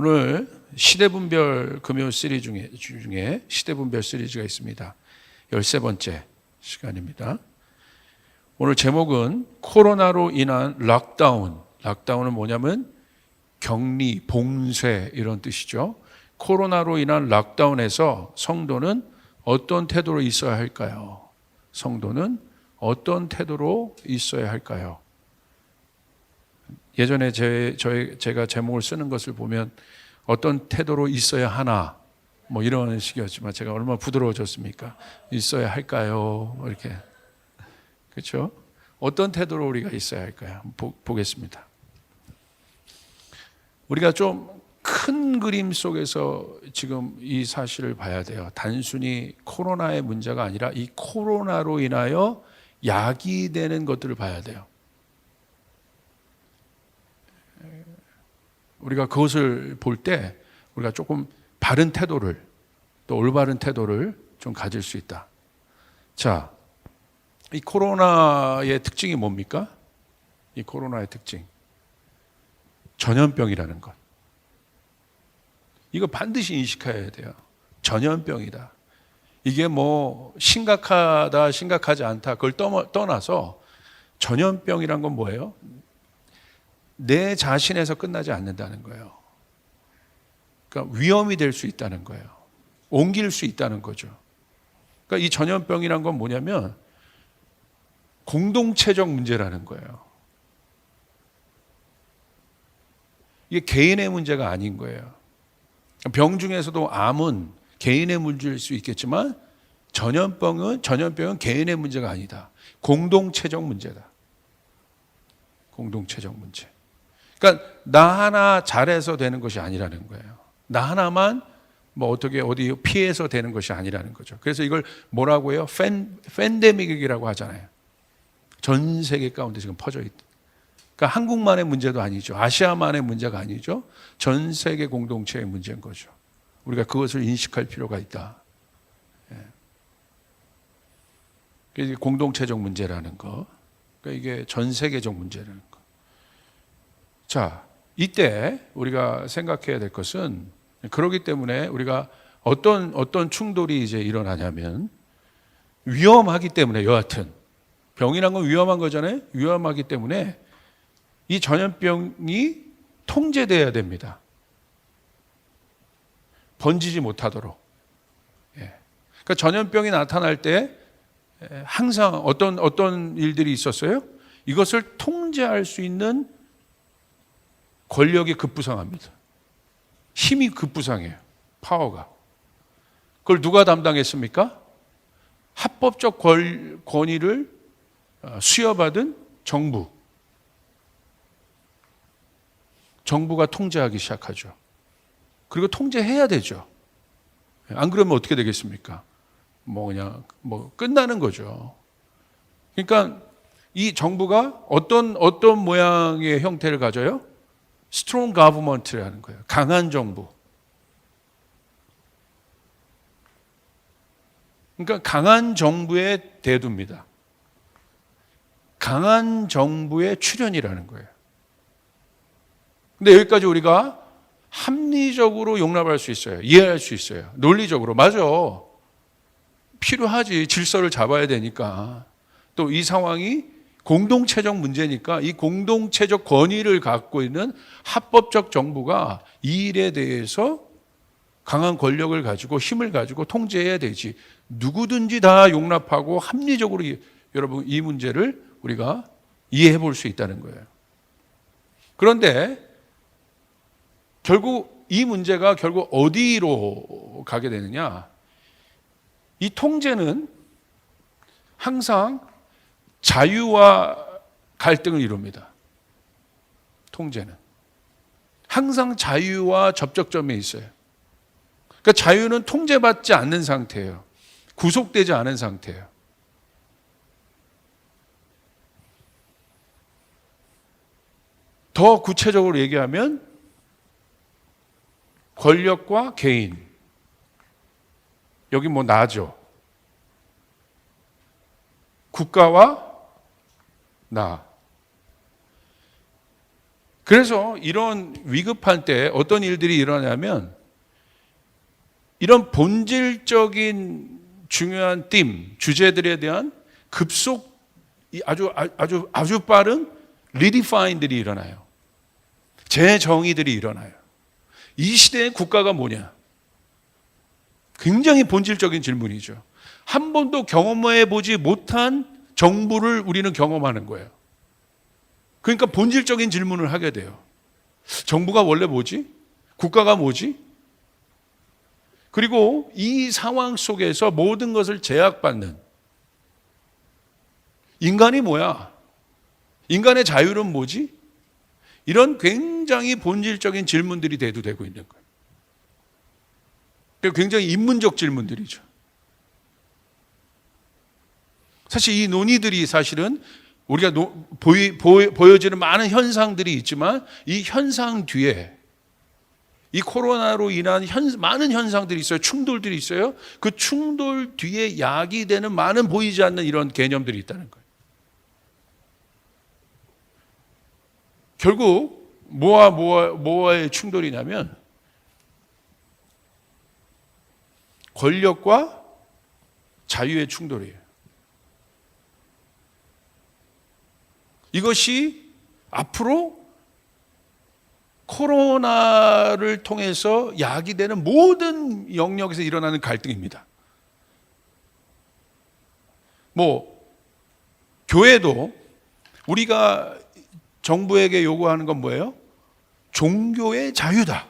오늘 시대분별 금요 시리즈 중에 시대분별 시리즈가 있습니다. 13번째 시간입니다. 오늘 제목은 코로나로 인한 락다운. 락다운은 뭐냐면 격리, 봉쇄 이런 뜻이죠. 코로나로 인한 락다운에서 성도는 어떤 태도로 있어야 할까요? 성도는 어떤 태도로 있어야 할까요? 예전에 제가 제목을 쓰는 것을 보면 어떤 태도로 있어야 하나 뭐 이런 식이었지만 제가 얼마나 부드러워졌습니까? 있어야 할까요? 이렇게 그렇죠? 어떤 태도로 우리가 있어야 할까요? 보겠습니다. 우리가 좀 큰 그림 속에서 지금 이 사실을 봐야 돼요. 단순히 코로나의 문제가 아니라 이 코로나로 인하여 야기되는 것들을 봐야 돼요. 우리가 그것을 볼 때 우리가 조금 바른 태도를 또 올바른 태도를 좀 가질 수 있다. 자, 이 코로나의 특징이 뭡니까? 이 코로나의 특징. 전염병이라는 것. 이거 반드시 인식해야 돼요. 전염병이다. 이게 뭐 심각하다, 심각하지 않다. 그걸 떠나서 전염병이란 건 뭐예요? 내 자신에서 끝나지 않는다는 거예요. 그러니까 위험이 될 수 있다는 거예요. 옮길 수 있다는 거죠. 그러니까 이 전염병이란 건 뭐냐면 공동체적 문제라는 거예요. 이게 개인의 문제가 아닌 거예요. 병 중에서도 암은 개인의 문제일 수 있겠지만 전염병은 개인의 문제가 아니다. 공동체적 문제다. 공동체적 문제. 그러니까 나 하나 잘해서 되는 것이 아니라는 거예요. 나 하나만 뭐 어디 피해서 되는 것이 아니라는 거죠. 그래서 이걸 뭐라고 해요? 팬데믹이라고 하잖아요. 전 세계 가운데 지금 퍼져 있다. 그러니까 한국만의 문제도 아니죠. 아시아만의 문제가 아니죠. 전 세계 공동체의 문제인 거죠. 우리가 그것을 인식할 필요가 있다. 이게 공동체적 문제라는 거. 그러니까 이게 전 세계적 문제라는 거. 자, 이때 우리가 생각해야 될 것은 그렇기 때문에 우리가 어떤 충돌이 이제 일어나냐면 위험하기 때문에 여하튼 병이란 건 위험한 거잖아요. 위험하기 때문에 이 전염병이 통제돼야 됩니다. 번지지 못하도록. 그러니까 전염병이 나타날 때 항상 어떤 일들이 있었어요? 이것을 통제할 수 있는 권력이 급부상합니다. 힘이 급부상해요. 파워가. 그걸 누가 담당했습니까? 합법적 권위를 수여받은 정부가 통제하기 시작하죠. 그리고 통제해야 되죠. 안 그러면 어떻게 되겠습니까? 그냥 끝나는 거죠. 그러니까 이 정부가 어떤 모양의 형태를 가져요? strong government라는 거예요. 강한 정부. 그러니까 강한 정부의 대두입니다. 강한 정부의 출현이라는 거예요. 근데 여기까지 우리가 합리적으로 용납할 수 있어요. 이해할 수 있어요. 논리적으로. 맞아. 필요하지. 질서를 잡아야 되니까. 또 이 상황이 공동체적 문제니까 이 공동체적 권위를 갖고 있는 합법적 정부가 이 일에 대해서 강한 권력을 가지고 힘을 가지고 통제해야 되지. 누구든지 다 용납하고 합리적으로 여러분 이 문제를 우리가 이해해 볼 수 있다는 거예요. 그런데 결국 이 문제가 결국 어디로 가게 되느냐? 이 통제는 항상 자유와 갈등을 이룹니다. 통제는 항상 자유와 접촉점에 있어요. 그러니까 자유는 통제받지 않는 상태예요. 구속되지 않은 상태예요. 더 구체적으로 얘기하면 권력과 개인, 여기 나죠. 국가와 나. 그래서 이런 위급할 때 어떤 일들이 일어나냐면 이런 본질적인 중요한 주제들에 대한 급속 아주 빠른 리디파인들이 일어나요. 재정의들이 일어나요. 이 시대의 국가가 뭐냐? 굉장히 본질적인 질문이죠. 한 번도 경험해 보지 못한 정부를 우리는 경험하는 거예요. 그러니까 본질적인 질문을 하게 돼요. 정부가 원래 뭐지? 국가가 뭐지? 그리고 이 상황 속에서 모든 것을 제약받는 인간이 뭐야? 인간의 자유는 뭐지? 이런 굉장히 본질적인 질문들이 대두되고 있는 거예요. 굉장히 인문적 질문들이죠. 사실 이 논의들이 사실은 우리가 보여지는 많은 현상들이 있지만 이 현상 뒤에 이 코로나로 인한 많은 현상들이 있어요. 충돌들이 있어요. 그 충돌 뒤에 야기되는 많은 보이지 않는 이런 개념들이 있다는 거예요. 결국 뭐와의 충돌이냐면 권력과 자유의 충돌이에요. 이것이 앞으로 코로나를 통해서 야기되는 모든 영역에서 일어나는 갈등입니다. 교회도 우리가 정부에게 요구하는 건 뭐예요? 종교의 자유다.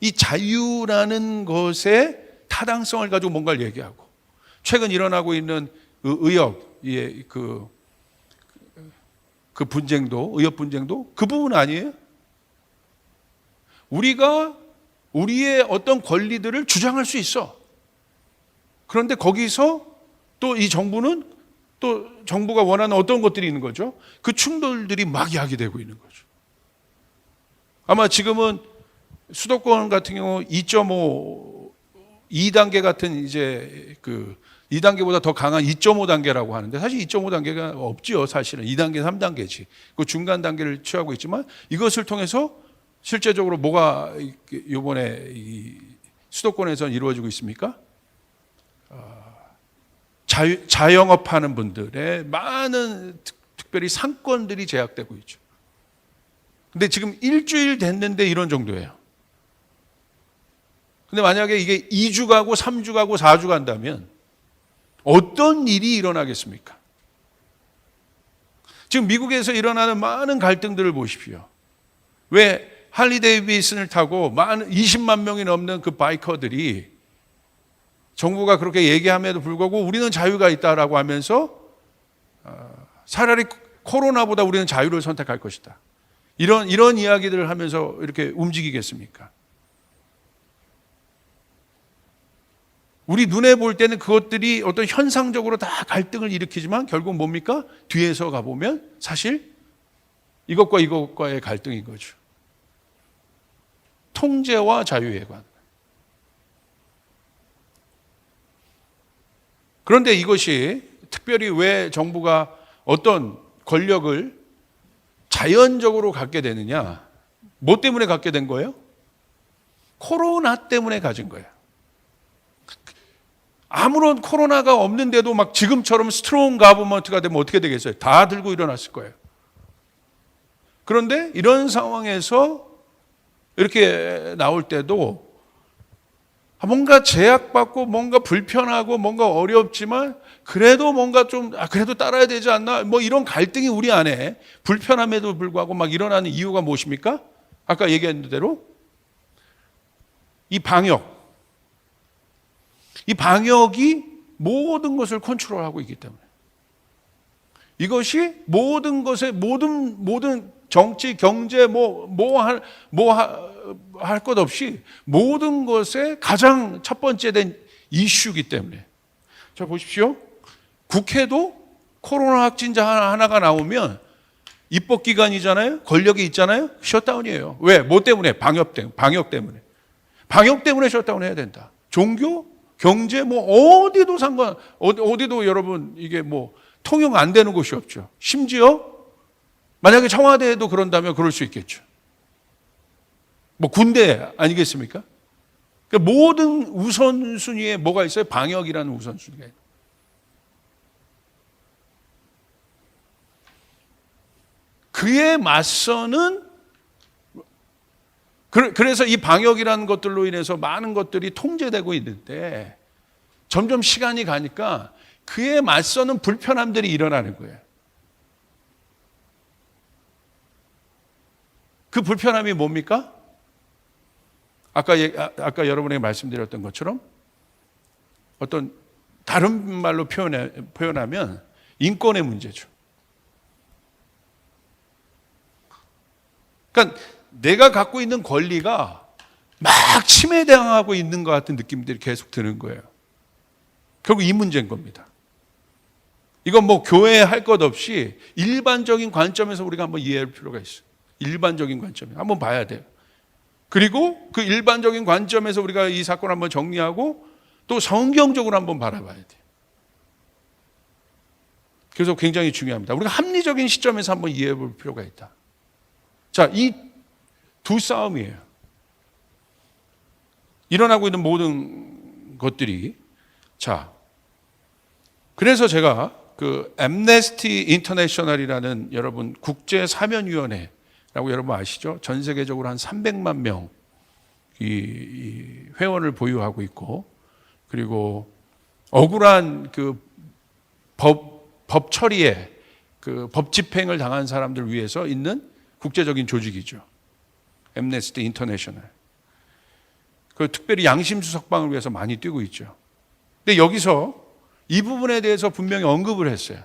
이 자유라는 것의 타당성을 가지고 뭔가를 얘기하고, 최근 일어나고 있는 의협의 그 의협 분쟁도 그 부분 아니에요? 우리가 우리의 어떤 권리들을 주장할 수 있어. 그런데 거기서 또 이 정부는 또 정부가 원하는 어떤 것들이 있는 거죠? 그 충돌들이 막 야기되고 있는 거죠. 아마 지금은 수도권 같은 경우 2.5, 2단계 같은 이제 2단계보다 더 강한 2.5단계라고 하는데 사실 2.5단계가 없지요. 사실은 2단계, 3단계지. 그 중간 단계를 취하고 있지만 이것을 통해서 실제적으로 뭐가 이번에 수도권에서 이루어지고 있습니까? 자영업하는 분들의 많은 특별히 상권들이 제약되고 있죠. 근데 지금 일주일 됐는데 이런 정도예요. 근데 만약에 이게 2주 가고 3주 가고 4주 간다면 어떤 일이 일어나겠습니까? 지금 미국에서 일어나는 많은 갈등들을 보십시오. 왜 할리 데이비슨을 타고 20만 명이 넘는 그 바이커들이 정부가 그렇게 얘기함에도 불구하고 우리는 자유가 있다라고 하면서 차라리 코로나보다 우리는 자유를 선택할 것이다. 이런 이야기들을 하면서 이렇게 움직이겠습니까? 우리 눈에 볼 때는 그것들이 어떤 현상적으로 다 갈등을 일으키지만 결국 뭡니까? 뒤에서 가보면 사실 이것과 이것과의 갈등인 거죠. 통제와 자유에 관한. 그런데 이것이 특별히 왜 정부가 어떤 권력을 자연적으로 갖게 되느냐? 뭐 때문에 갖게 된 거예요? 코로나 때문에 가진 거예요. 아무런 코로나가 없는데도 막 지금처럼 스트롱 가버먼트가 되면 어떻게 되겠어요? 다 들고 일어났을 거예요. 그런데 이런 상황에서 이렇게 나올 때도 뭔가 제약받고 뭔가 불편하고 뭔가 어렵지만 그래도 뭔가 그래도 따라야 되지 않나? 이런 갈등이 우리 안에 불편함에도 불구하고 막 일어나는 이유가 무엇입니까? 아까 얘기한 대로 이 방역이 모든 것을 컨트롤하고 있기 때문에 이것이 모든 것에 모든 정치, 경제 할 것 없이 모든 것에 가장 첫 번째 된 이슈이기 때문에. 자, 보십시오. 국회도 코로나 확진자 하나가 나오면 입법기관이잖아요. 권력이 있잖아요. 셧다운이에요. 왜? 뭐 때문에? 방역 때문에. 방역 때문에 셧다운 해야 된다. 종교, 경제 어디도 여러분 이게 통용 안 되는 곳이 없죠. 심지어 만약에 청와대에도 그런다면 그럴 수 있겠죠. 뭐 군대 아니겠습니까? 그러니까 모든 우선순위에 뭐가 있어요? 방역이라는 우선순위가 있어요. 그에 맞서는, 그래서 이 방역이라는 것들로 인해서 많은 것들이 통제되고 있는데 점점 시간이 가니까 그에 맞서는 불편함들이 일어나는 거예요. 그 불편함이 뭡니까? 아까 여러분에게 말씀드렸던 것처럼 어떤 다른 말로 표현하면 인권의 문제죠. 그러니까 내가 갖고 있는 권리가 막 침해당하고 있는 것 같은 느낌들이 계속 드는 거예요. 결국 이 문제인 겁니다. 이건 뭐 교회에 할 것 없이 일반적인 관점에서 우리가 한번 이해할 필요가 있어요. 일반적인 관점에 한번 봐야 돼요. 그리고 그 일반적인 관점에서 우리가 이 사건을 한번 정리하고 또 성경적으로 한번 바라봐야 돼요. 그래서 굉장히 중요합니다. 우리가 합리적인 시점에서 한번 이해해 볼 필요가 있다. 자, 이 두 싸움이에요. 일어나고 있는 모든 것들이. 자, 그래서 제가 그 앰네스티 인터내셔널이라는 여러분 국제 사면위원회라고 여러분 아시죠? 전 세계적으로 한 300만 명 이 회원을 보유하고 있고, 그리고 억울한 그 법 처리에 그 법 집행을 당한 사람들 위해서 있는 국제적인 조직이죠. 앰네스티 인터내셔널. 그 특별히 양심수석방을 위해서 많이 뛰고 있죠. 근데 여기서 이 부분에 대해서 분명히 언급을 했어요.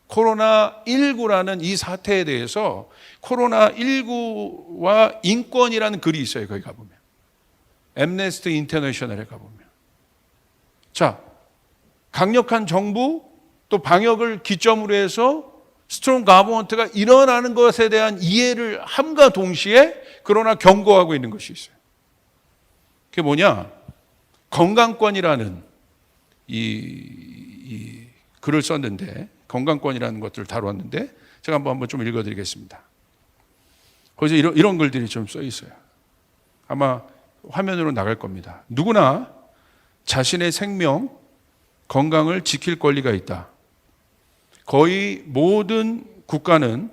코로나19라는 이 사태에 대해서 코로나19와 인권이라는 글이 있어요. 거기 가보면. 앰네스티 인터내셔널에 가보면. 자, 강력한 정부 또 방역을 기점으로 해서 스트롱 가버먼트가 일어나는 것에 대한 이해를 함과 동시에 그러나 경고하고 있는 것이 있어요. 그게 뭐냐? 건강권이라는 이 글을 썼는데, 건강권이라는 것들을 다루었는데 제가 한번 좀 읽어드리겠습니다. 거기서 이런 글들이 좀 써 있어요. 아마 화면으로 나갈 겁니다. 누구나 자신의 생명, 건강을 지킬 권리가 있다. 거의 모든 국가는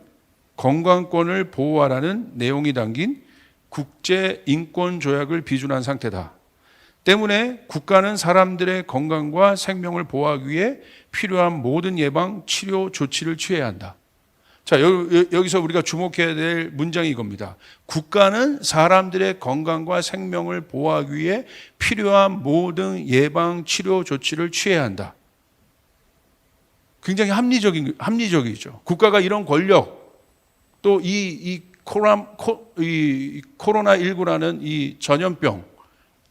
건강권을 보호하라는 내용이 담긴 국제인권조약을 비준한 상태다. 때문에 국가는 사람들의 건강과 생명을 보호하기 위해 필요한 모든 예방, 치료 조치를 취해야 한다. 자, 여기서 우리가 주목해야 될 문장이 이겁니다. 국가는 사람들의 건강과 생명을 보호하기 위해 필요한 모든 예방, 치료 조치를 취해야 한다. 굉장히 합리적이죠. 국가가 이런 권력, 또 이 코로나19라는 이 전염병,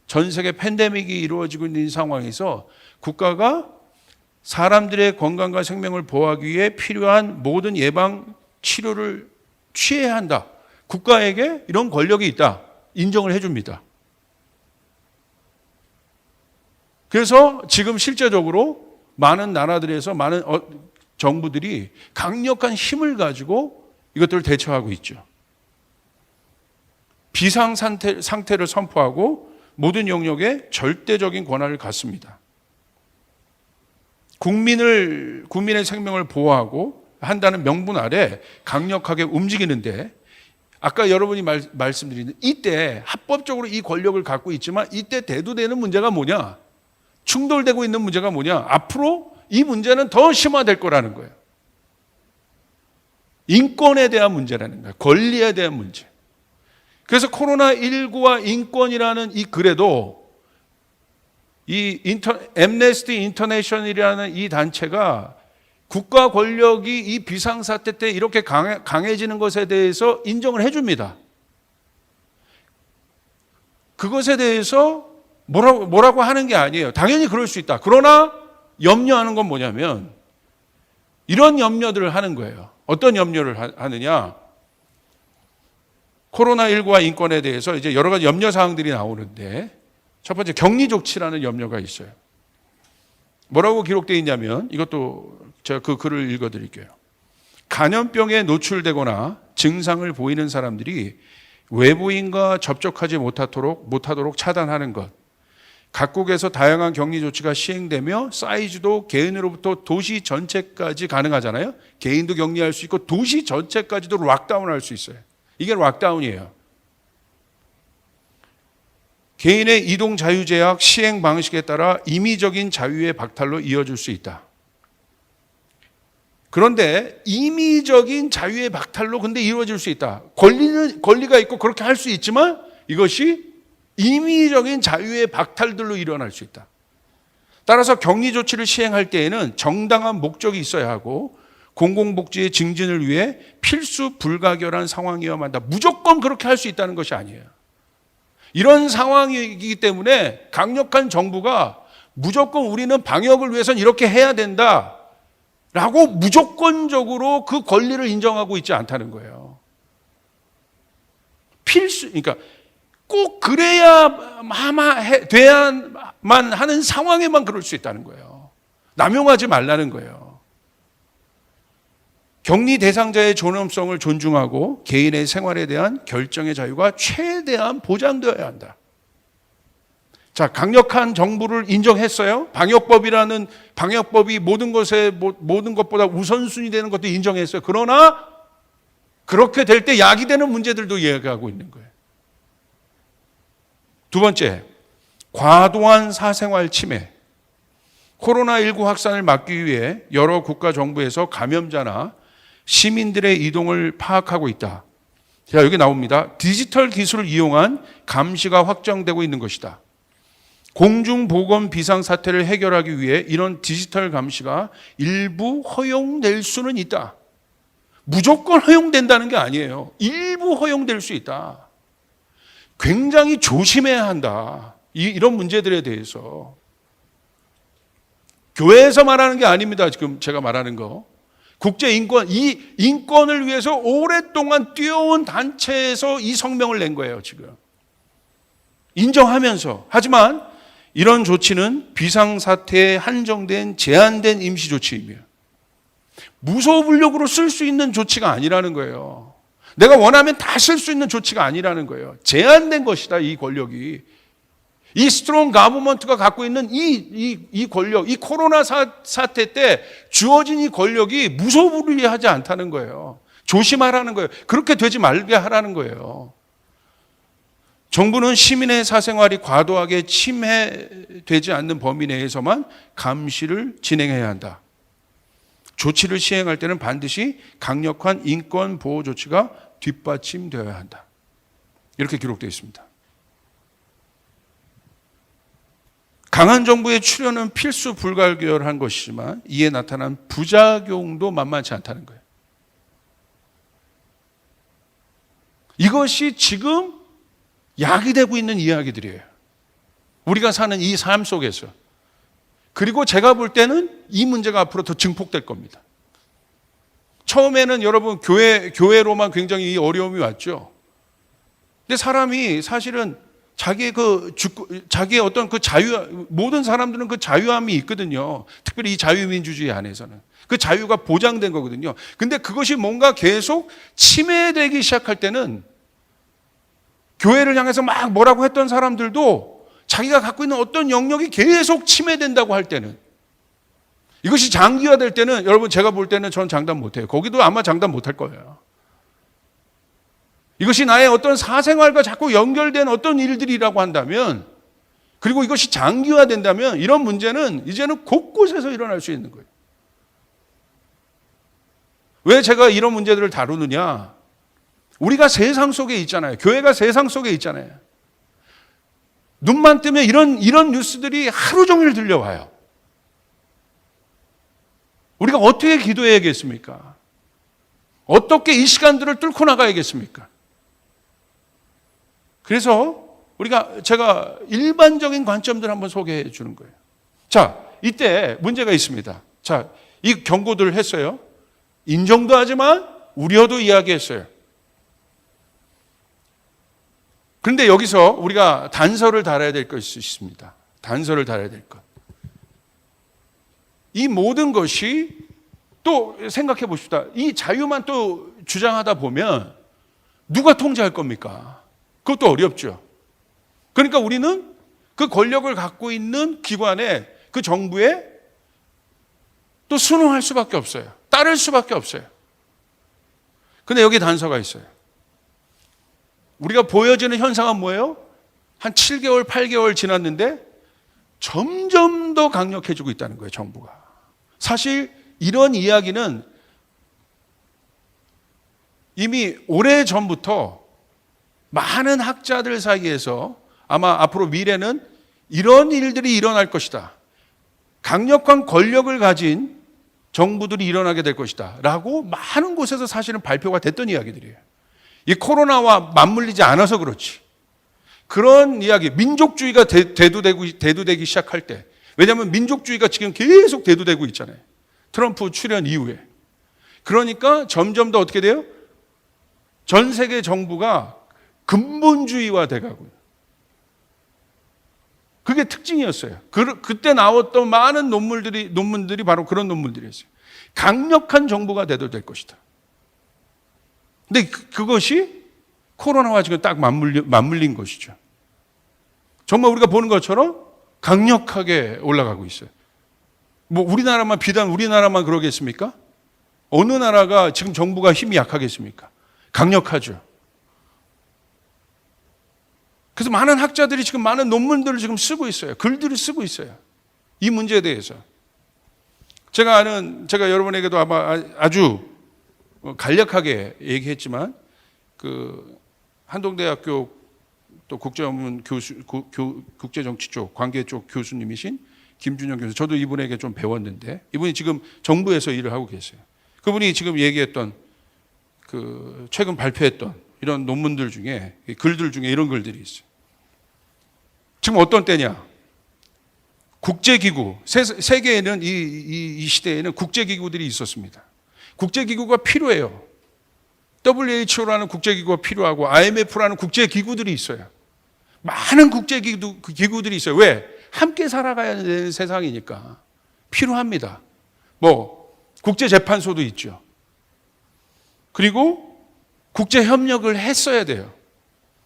전 세계 팬데믹이 이루어지고 있는 상황에서 국가가 사람들의 건강과 생명을 보호하기 위해 필요한 모든 예방 치료를 취해야 한다. 국가에게 이런 권력이 있다. 인정을 해줍니다. 그래서 지금 실제적으로 많은 나라들에서 많은 정부들이 강력한 힘을 가지고 이것들을 대처하고 있죠. 비상 상태를 선포하고 모든 영역에 절대적인 권한을 갖습니다. 국민의 생명을 보호하고 한다는 명분 아래 강력하게 움직이는데, 아까 여러분이 말씀드린 이때 합법적으로 이 권력을 갖고 있지만 이때 대두되는 문제가 뭐냐? 충돌되고 있는 문제가 뭐냐? 앞으로 이 문제는 더 심화될 거라는 거예요. 인권에 대한 문제라는 거예요. 권리에 대한 문제. 그래서 코로나19와 인권이라는 이 글에도 이 앰네스티 인터내셔널이라는 이 단체가 국가 권력이 이 비상사태 때 이렇게 강해지는 것에 대해서 인정을 해줍니다. 그것에 대해서 뭐라고 하는 게 아니에요. 당연히 그럴 수 있다. 그러나 염려하는 건 뭐냐면 이런 염려들을 하는 거예요. 어떤 염려를 하느냐? 코로나19와 인권에 대해서 이제 여러 가지 염려 사항들이 나오는데, 첫 번째 격리 조치라는 염려가 있어요. 뭐라고 기록되어 있냐면, 이것도 제가 그 글을 읽어드릴게요. 감염병에 노출되거나 증상을 보이는 사람들이 외부인과 접촉하지 못하도록 차단하는 것, 각국에서 다양한 격리 조치가 시행되며 사이즈도 개인으로부터 도시 전체까지 가능하잖아요. 개인도 격리할 수 있고 도시 전체까지도 락다운할 수 있어요. 이게 락다운이에요. 개인의 이동 자유 제약 시행 방식에 따라 임의적인 자유의 박탈로 이어질 수 있다. 그런데 임의적인 자유의 박탈로 근데 이루어질 수 있다. 권리가 있고 그렇게 할 수 있지만 이것이 임의적인 자유의 박탈들로 일어날 수 있다. 따라서 격리 조치를 시행할 때에는 정당한 목적이 있어야 하고 공공복지의 증진을 위해 필수 불가결한 상황이어야만 한다. 무조건 그렇게 할 수 있다는 것이 아니에요. 이런 상황이기 때문에 강력한 정부가 무조건 우리는 방역을 위해서는 이렇게 해야 된다 라고 무조건적으로 그 권리를 인정하고 있지 않다는 거예요. 그러니까 꼭 돼야만 하는 상황에만 그럴 수 있다는 거예요. 남용하지 말라는 거예요. 격리 대상자의 존엄성을 존중하고 개인의 생활에 대한 결정의 자유가 최대한 보장되어야 한다. 자, 강력한 정부를 인정했어요. 방역법이 모든 것보다 우선순위 되는 것도 인정했어요. 그러나 그렇게 될 때 약이 되는 문제들도 이야기하고 있는 거예요. 두 번째, 과도한 사생활 침해. 코로나19 확산을 막기 위해 여러 국가 정부에서 감염자나 시민들의 이동을 파악하고 있다. 자, 여기 나옵니다. 디지털 기술을 이용한 감시가 확정되고 있는 것이다. 공중보건 비상사태를 해결하기 위해 이런 디지털 감시가 일부 허용될 수는 있다. 무조건 허용된다는 게 아니에요. 일부 허용될 수 있다. 굉장히 조심해야 한다. 이런 문제들에 대해서. 교회에서 말하는 게 아닙니다. 지금 제가 말하는 거. 국제인권, 이 인권을 위해서 오랫동안 뛰어온 단체에서 이 성명을 낸 거예요, 지금. 인정하면서. 하지만 이런 조치는 비상사태에 한정된 제한된 임시조치이며 무소불력으로 쓸 수 있는 조치가 아니라는 거예요. 내가 원하면 다 쓸 수 있는 조치가 아니라는 거예요. 제한된 것이다, 이 권력이. 이 스트롱 가버먼트가 갖고 있는 이 권력, 이 코로나 사태 때 주어진 이 권력이 무소불위하지 않다는 거예요. 조심하라는 거예요. 그렇게 되지 말게 하라는 거예요. 정부는 시민의 사생활이 과도하게 침해되지 않는 범위 내에서만 감시를 진행해야 한다. 조치를 시행할 때는 반드시 강력한 인권 보호 조치가 뒷받침되어야 한다. 이렇게 기록되어 있습니다. 강한 정부의 출현은 필수 불가결한 것이지만 이에 나타난 부작용도 만만치 않다는 거예요. 이것이 지금 야기되고 있는 이야기들이에요. 우리가 사는 이 삶 속에서. 그리고 제가 볼 때는 이 문제가 앞으로 더 증폭될 겁니다. 처음에는 여러분 교회로만 굉장히 이 어려움이 왔죠. 근데 사람이 사실은 자기의 어떤 그 모든 사람들은 그 자유함이 있거든요. 특별히 이 자유민주주의 안에서는. 그 자유가 보장된 거거든요. 근데 그것이 뭔가 계속 침해되기 시작할 때는 교회를 향해서 막 뭐라고 했던 사람들도 자기가 갖고 있는 어떤 영역이 계속 침해된다고 할 때는, 이것이 장기화될 때는, 여러분 제가 볼 때는 전 장담 못해요. 거기도 아마 장담 못할 거예요. 이것이 나의 어떤 사생활과 자꾸 연결된 어떤 일들이라고 한다면, 그리고 이것이 장기화된다면 이런 문제는 이제는 곳곳에서 일어날 수 있는 거예요. 왜 제가 이런 문제들을 다루느냐? 우리가 세상 속에 있잖아요. 교회가 세상 속에 있잖아요. 눈만 뜨면 이런 뉴스들이 하루 종일 들려와요. 우리가 어떻게 기도해야겠습니까? 어떻게 이 시간들을 뚫고 나가야겠습니까? 그래서 제가 일반적인 관점들 한번 소개해 주는 거예요. 자, 이때 문제가 있습니다. 자, 이 경고들을 했어요. 인정도 하지만 우려도 이야기했어요. 그런데 여기서 우리가 단서를 달아야 될 것이 있습니다. 단서를 달아야 될 것. 이 모든 것이 또 생각해 보십시다. 이 자유만 또 주장하다 보면 누가 통제할 겁니까? 그것도 어렵죠. 그러니까 우리는 그 권력을 갖고 있는 기관에, 그 정부에 또 순응할 수밖에 없어요. 따를 수밖에 없어요. 근데 여기 단서가 있어요. 우리가 보여지는 현상은 뭐예요? 한 7개월, 8개월 지났는데 점점 더 강력해지고 있다는 거예요, 정부가. 사실 이런 이야기는 이미 오래전부터 많은 학자들 사이에서 아마 앞으로 미래는 이런 일들이 일어날 것이다. 강력한 권력을 가진 정부들이 일어나게 될 것이다. 라고 많은 곳에서 사실은 발표가 됐던 이야기들이에요. 이 코로나와 맞물리지 않아서 그렇지. 그런 이야기, 민족주의가 대두되기 시작할 때, 왜냐하면 민족주의가 지금 계속 대두되고 있잖아요. 트럼프 출연 이후에. 그러니까 점점 더 어떻게 돼요? 전 세계 정부가 근본주의화 돼가고요. 그게 특징이었어요. 그때 나왔던 많은 논문들이 바로 그런 논문들이었어요. 강력한 정부가 돼도 될 것이다. 근데 그것이 코로나와 지금 딱 맞물린 것이죠. 정말 우리가 보는 것처럼 강력하게 올라가고 있어요. 뭐 비단 우리나라만 그러겠습니까? 어느 나라가 지금 정부가 힘이 약하겠습니까? 강력하죠. 그래서 많은 학자들이 지금 많은 논문들을 지금 쓰고 있어요. 글들을 쓰고 있어요. 이 문제에 대해서. 제가 여러분에게도 아마 아주 간략하게 얘기했지만, 그 한동대학교 또 국제정치 쪽, 관계 쪽 교수님이신 김준영 교수, 저도 이분에게 좀 배웠는데, 이분이 지금 정부에서 일을 하고 계세요. 그분이 지금 얘기했던 그 최근 발표했던 이런 논문들 중에, 글들 중에 이런 글들이 있어요. 지금 어떤 때냐? 국제기구, 세계에는 이 시대에는 국제기구들이 있었습니다. 국제기구가 필요해요. WHO라는 국제기구가 필요하고 IMF라는 국제기구들이 있어요. 많은 국제기구들이 있어요. 왜? 함께 살아가야 되는 세상이니까 필요합니다. 뭐 국제재판소도 있죠. 그리고 국제협력을 했어야 돼요.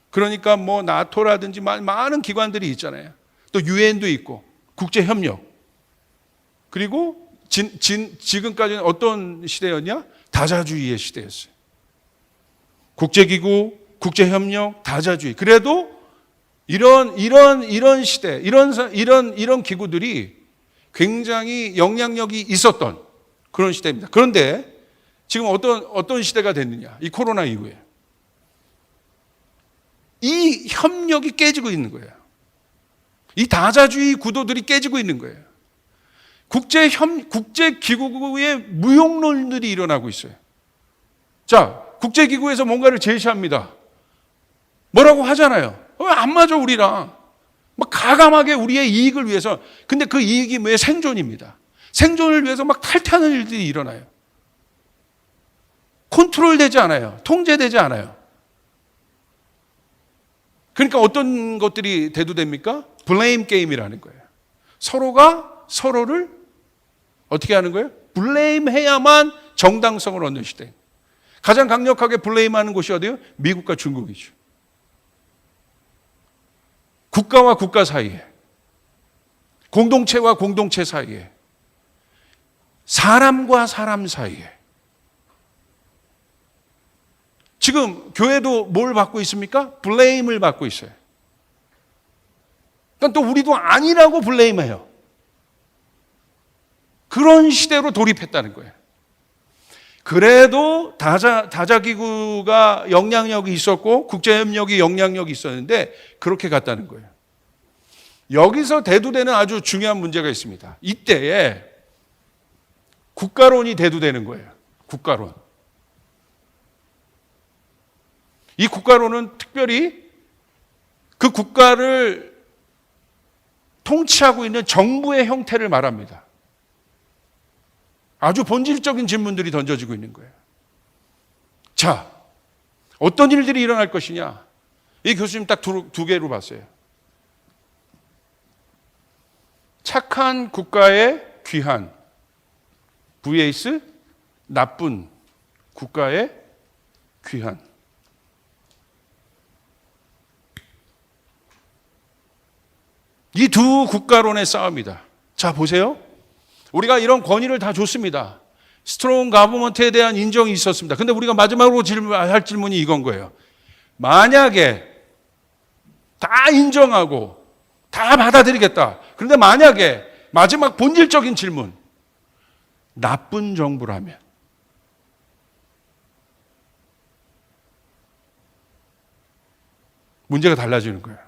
그러니까 뭐 나토라든지 많은 기관들이 있잖아요. 또 유엔도 있고 국제협력. 그리고 지금까지는 어떤 시대였냐? 다자주의의 시대였어요. 국제기구, 국제협력, 다자주의. 그래도 이런 시대, 이런 기구들이 굉장히 영향력이 있었던 그런 시대입니다. 그런데 지금 어떤 시대가 됐느냐? 이 코로나 이후에. 이 협력이 깨지고 있는 거예요. 이 다자주의 구도들이 깨지고 있는 거예요. 국제기구의 무용론들이 일어나고 있어요. 자, 국제기구에서 뭔가를 제시합니다. 뭐라고 하잖아요. 안 맞아, 우리랑. 막 가감하게 우리의 이익을 위해서. 근데 그 이익이 뭐예요? 생존입니다. 생존을 위해서 막 탈퇴하는 일들이 일어나요. 컨트롤되지 않아요. 통제되지 않아요. 그러니까 어떤 것들이 대두됩니까? 블레임 게임이라는 거예요. 서로가 서로를 어떻게 하는 거예요? 블레임해야만 정당성을 얻는 시대. 가장 강력하게 블레임하는 곳이 어디예요? 미국과 중국이죠. 국가와 국가 사이에, 공동체와 공동체 사이에, 사람과 사람 사이에. 지금 교회도 뭘 받고 있습니까? 블레임을 받고 있어요. 그러니까 또 우리도 아니라고 블레임해요. 그런 시대로 돌입했다는 거예요. 그래도 다자기구가 영향력이 있었고 국제협력이 영향력이 있었는데 그렇게 갔다는 거예요. 여기서 대두되는 아주 중요한 문제가 있습니다. 이때에 국가론이 대두되는 거예요. 국가론. 이 국가론은 특별히 그 국가를 통치하고 있는 정부의 형태를 말합니다. 아주 본질적인 질문들이 던져지고 있는 거예요. 자, 어떤 일들이 일어날 것이냐? 이 교수님 딱 두 개로 봤어요. 착한 국가의 귀한 vs 나쁜 국가의 귀한. 이 두 국가론의 싸움이다. 자, 보세요. 우리가 이런 권위를 다 줬습니다. 스트롱 가버먼트에 대한 인정이 있었습니다. 근데 우리가 마지막으로 할 질문이 이건 거예요. 만약에 다 인정하고 다 받아들이겠다. 그런데 만약에 마지막 본질적인 질문, 나쁜 정부라면 문제가 달라지는 거예요.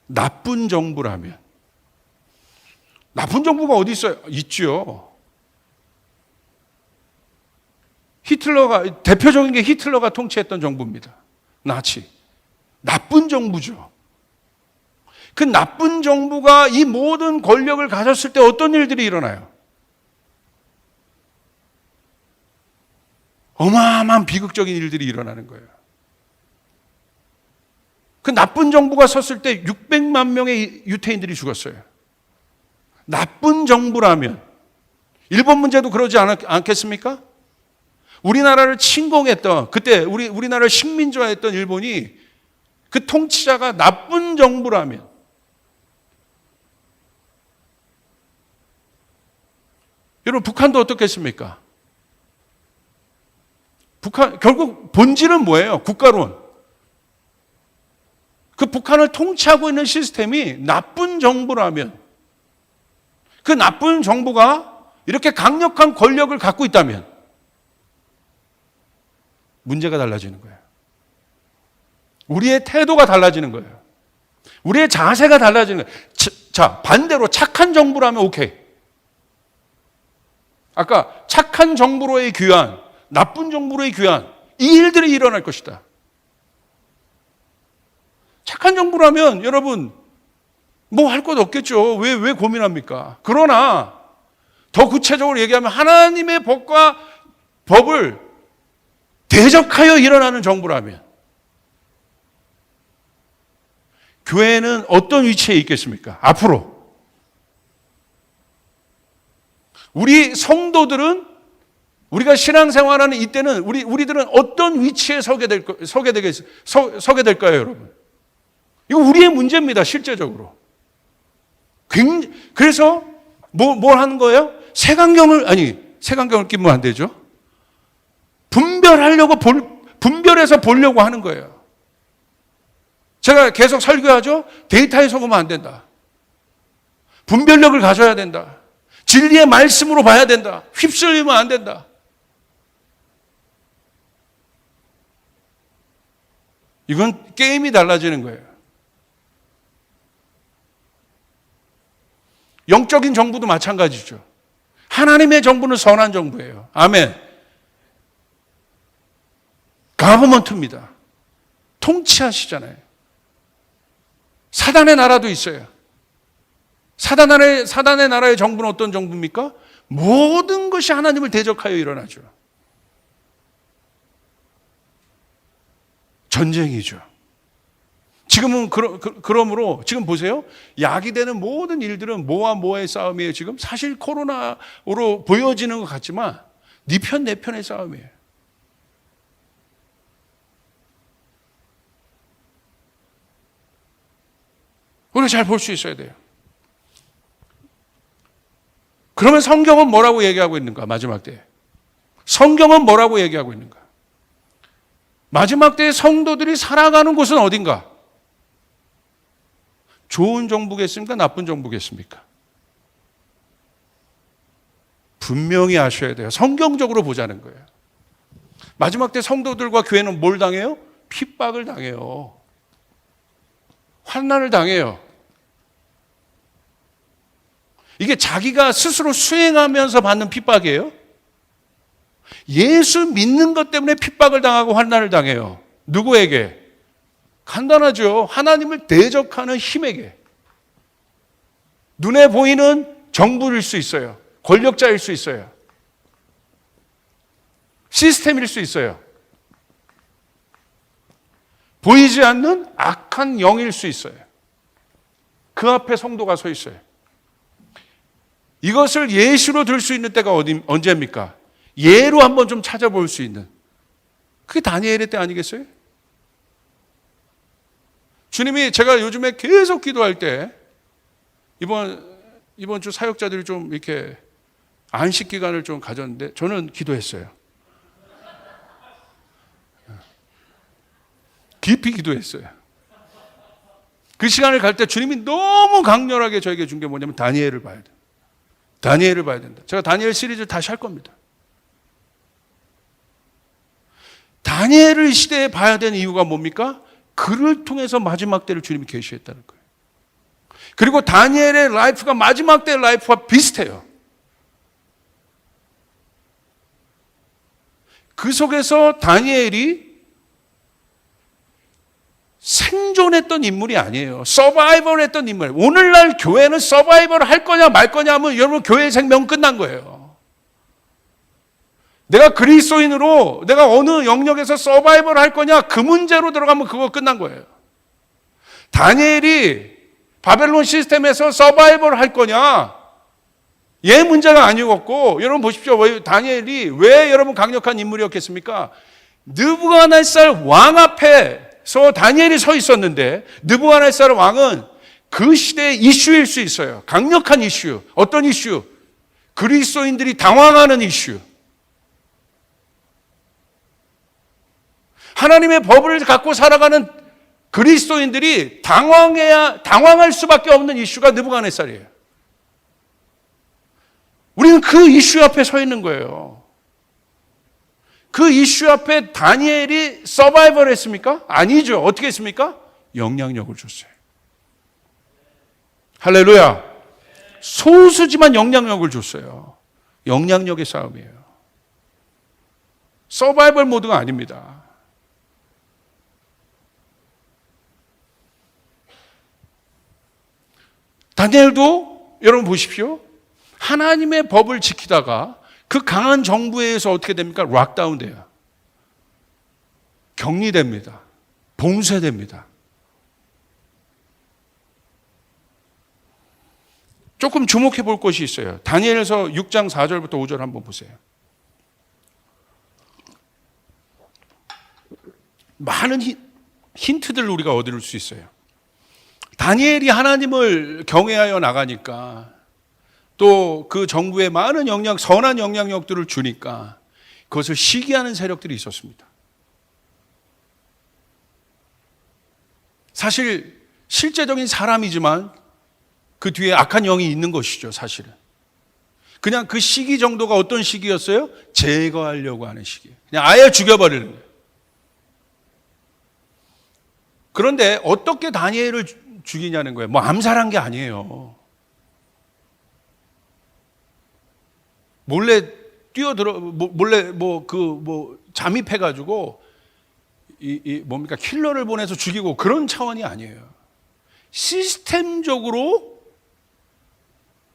나쁜 정부라면. 나쁜 정부가 어디 있어요? 있죠. 히틀러가, 대표적인 게 히틀러가 통치했던 정부입니다. 나치. 나쁜 정부죠. 그 나쁜 정부가 이 모든 권력을 가졌을 때 어떤 일들이 일어나요? 어마어마한 비극적인 일들이 일어나는 거예요. 그 나쁜 정부가 섰을 때 600만 명의 유태인들이 죽었어요. 나쁜 정부라면 일본 문제도 그러지 않겠습니까? 우리나라를 침공했던, 그때 우리나라를 식민지화했던 일본이 그 통치자가 나쁜 정부라면 여러분, 북한도 어떻겠습니까? 북한, 결국 본질은 뭐예요? 국가론. 그 북한을 통치하고 있는 시스템이 나쁜 정부라면, 그 나쁜 정부가 이렇게 강력한 권력을 갖고 있다면 문제가 달라지는 거예요. 우리의 태도가 달라지는 거예요. 우리의 자세가 달라지는 거예요. 자, 반대로 착한 정부라면 오케이. 아까 착한 정부로의 귀환, 나쁜 정부로의 귀환, 이 일들이 일어날 것이다. 착한 정부라면 여러분 뭐 할 것 없겠죠. 왜 고민합니까? 그러나 더 구체적으로 얘기하면 하나님의 법과 법을 대적하여 일어나는 정부라면 교회는 어떤 위치에 있겠습니까? 앞으로 우리 성도들은, 우리가 신앙생활하는 이때는 우리들은 어떤 위치에 서게 될까요, 여러분? 이거 우리의 문제입니다, 실제적으로. 그래서 뭘 하는 거예요? 색안경을 끼면 안 되죠. 분별해서 보려고 하는 거예요. 제가 계속 설교하죠. 데이터에 속으면 안 된다. 분별력을 가져야 된다. 진리의 말씀으로 봐야 된다. 휩쓸리면 안 된다. 이건 게임이 달라지는 거예요. 영적인 정부도 마찬가지죠. 하나님의 정부는 선한 정부예요. 아멘. 가버먼트입니다. 통치하시잖아요. 사단의 나라도 있어요. 사단의 나라의 정부는 어떤 정부입니까? 모든 것이 하나님을 대적하여 일어나죠. 전쟁이죠. 지금은 그러므로 지금 보세요. 야기되는 모든 일들은 뭐와 뭐의 싸움이에요. 지금 사실 코로나로 보여지는 것 같지만 네 편 내 편의 싸움이에요. 우리가 잘 볼 수 있어야 돼요. 그러면 성경은 뭐라고 얘기하고 있는가? 마지막 때에 성경은 뭐라고 얘기하고 있는가? 마지막 때에 성도들이 살아가는 곳은 어딘가? 좋은 정부겠습니까? 나쁜 정부겠습니까? 분명히 아셔야 돼요. 성경적으로 보자는 거예요. 마지막 때 성도들과 교회는 뭘 당해요? 핍박을 당해요. 환난을 당해요. 이게 자기가 스스로 수행하면서 받는 핍박이에요. 예수 믿는 것 때문에 핍박을 당하고 환난을 당해요. 누구에게? 간단하죠. 하나님을 대적하는 힘에게. 눈에 보이는 정부일 수 있어요. 권력자일 수 있어요. 시스템일 수 있어요. 보이지 않는 악한 영일 수 있어요. 그 앞에 성도가 서 있어요. 이것을 예시로 들 수 있는 때가 언제입니까? 예로 한번 좀 찾아볼 수 있는. 그게 다니엘의 때 아니겠어요? 주님이 제가 요즘에 계속 기도할 때 이번 주 사역자들이 좀 이렇게 안식 기간을 좀 가졌는데 저는 기도했어요. 깊이 기도했어요. 그 시간을 갈 때 주님이 너무 강렬하게 저에게 준 게 뭐냐면 다니엘을 봐야 돼. 다니엘을 봐야 된다. 제가 다니엘 시리즈를 다시 할 겁니다. 다니엘을 이 시대에 봐야 되는 이유가 뭡니까? 그를 통해서 마지막 때를 주님이 계시했다는 거예요. 그리고 다니엘의 라이프가 마지막 때의 라이프와 비슷해요. 그 속에서 다니엘이 생존했던 인물이 아니에요. 서바이벌 했던 인물. 오늘날 교회는 서바이벌 할 거냐 말 거냐 하면 여러분 교회 생명 끝난 거예요. 내가 그리스도인으로 내가 어느 영역에서 서바이벌 할 거냐 그 문제로 들어가면 그거 끝난 거예요. 다니엘이 바벨론 시스템에서 서바이벌 할 거냐 얘 문제가 아니었고 여러분 보십시오. 다니엘이 왜 여러분 강력한 인물이었겠습니까? 느부갓네살 왕 앞에서 다니엘이 서 있었는데 느부갓네살 왕은 그 시대의 이슈일 수 있어요. 강력한 이슈. 어떤 이슈? 그리스도인들이 당황하는 이슈. 하나님의 법을 갖고 살아가는 그리스도인들이 당황할 수밖에 없는 이슈가 느부갓네살이에요. 우리는 그 이슈 앞에 서 있는 거예요. 그 이슈 앞에 다니엘이 서바이벌 했습니까? 아니죠. 어떻게 했습니까? 영향력을 줬어요. 할렐루야. 소수지만 영향력을 줬어요. 영향력의 싸움이에요. 서바이벌 모드가 아닙니다. 다니엘도 여러분 보십시오. 하나님의 법을 지키다가 그 강한 정부에 의해서 어떻게 됩니까? 락다운 돼요. 격리됩니다. 봉쇄됩니다. 조금 주목해 볼 것이 있어요. 다니엘서 6장 4절부터 5절 한번 보세요. 많은 힌트들을 우리가 얻을 수 있어요. 다니엘이 하나님을 경외하여 나가니까 또 그 정부에 많은 선한 영향력들을 주니까 그것을 시기하는 세력들이 있었습니다. 사실 실제적인 사람이지만 그 뒤에 악한 영이 있는 것이죠, 사실은. 그냥 그 시기 정도가 어떤 시기였어요? 제거하려고 하는 시기. 그냥 아예 죽여버리는 거예요. 그런데 어떻게 다니엘을 죽이냐는 거예요. 뭐 암살한 게 아니에요. 몰래 잠입해가지고 뭡니까 킬러를 보내서 죽이고 그런 차원이 아니에요. 시스템적으로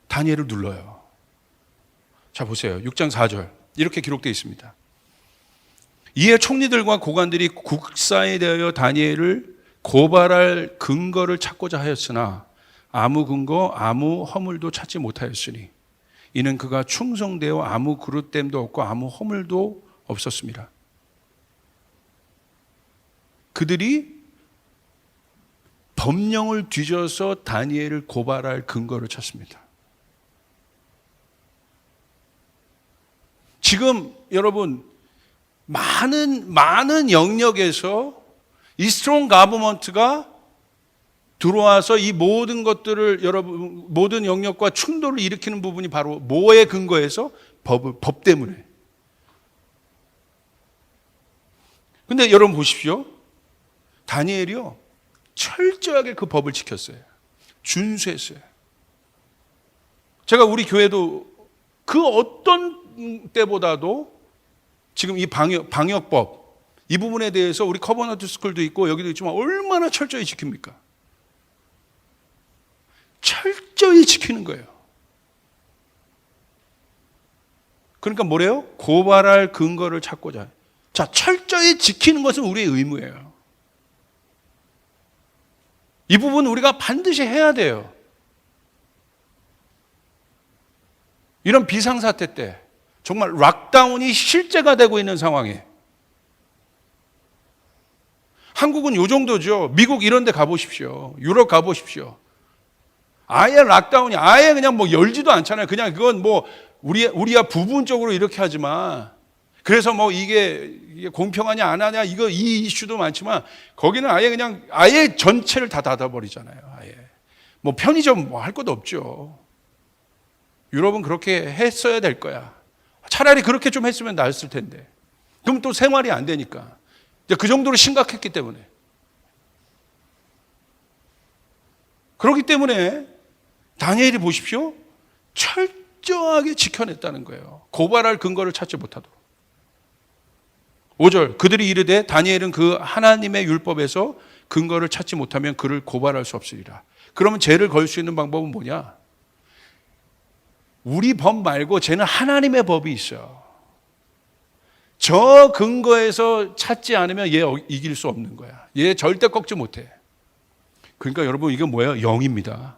다니엘을 눌러요. 자 보세요. 6장 4절 이렇게 기록되어 있습니다. 이에 총리들과 고관들이 국사에 대하여 다니엘을 고발할 근거를 찾고자 하였으나 아무 근거 아무 허물도 찾지 못하였으니 이는 그가 충성되어 아무 그릇됨도 없고 아무 허물도 없었습니다. 그들이 법령을 뒤져서 다니엘을 고발할 근거를 찾습니다. 지금 여러분 많은 영역에서 이 스트롱 가버먼트가 들어와서 이 모든 것들을 여러분 모든 영역과 충돌을 일으키는 부분이 바로 뭐에 근거해서 법 때문에. 근데 여러분 보십시오. 다니엘이요 철저하게 그 법을 지켰어요. 준수했어요. 제가 우리 교회도 그 어떤 때보다도 지금 이 방역법 이 부분에 대해서 우리 커버넌트 스쿨도 있고 여기도 있지만 얼마나 철저히 지킵니까? 철저히 지키는 거예요. 그러니까 뭐래요? 고발할 근거를 찾고자. 자, 철저히 지키는 것은 우리의 의무예요. 이 부분 우리가 반드시 해야 돼요. 이런 비상사태 때 정말 락다운이 실제가 되고 있는 상황에 한국은 요 정도죠. 미국 이런 데 가보십시오. 유럽 가보십시오. 아예 락다운이 아예 그냥 뭐 열지도 않잖아요. 그냥 그건 뭐 우리야 부분적으로 이렇게 하지만 그래서 뭐 이게 공평하냐 안 하냐 이 이슈도 많지만 거기는 아예 그냥 아예 전체를 다 닫아버리잖아요. 아예 뭐 편의점 뭐 할 것도 없죠. 유럽은 그렇게 했어야 될 거야. 차라리 그렇게 좀 했으면 나았을 텐데. 그럼 또 생활이 안 되니까. 그 정도로 심각했기 때문에. 그렇기 때문에 다니엘이 보십시오. 철저하게 지켜냈다는 거예요. 고발할 근거를 찾지 못하도록. 5절 그들이 이르되 다니엘은 그 하나님의 율법에서 근거를 찾지 못하면 그를 고발할 수 없으리라. 그러면 죄를 걸 수 있는 방법은 뭐냐? 우리 법 말고 쟤는 하나님의 법이 있어요. 저 근거에서 찾지 않으면 얘 이길 수 없는 거야. 얘 절대 꺾지 못해. 그러니까 여러분 이게 뭐예요? 영입니다.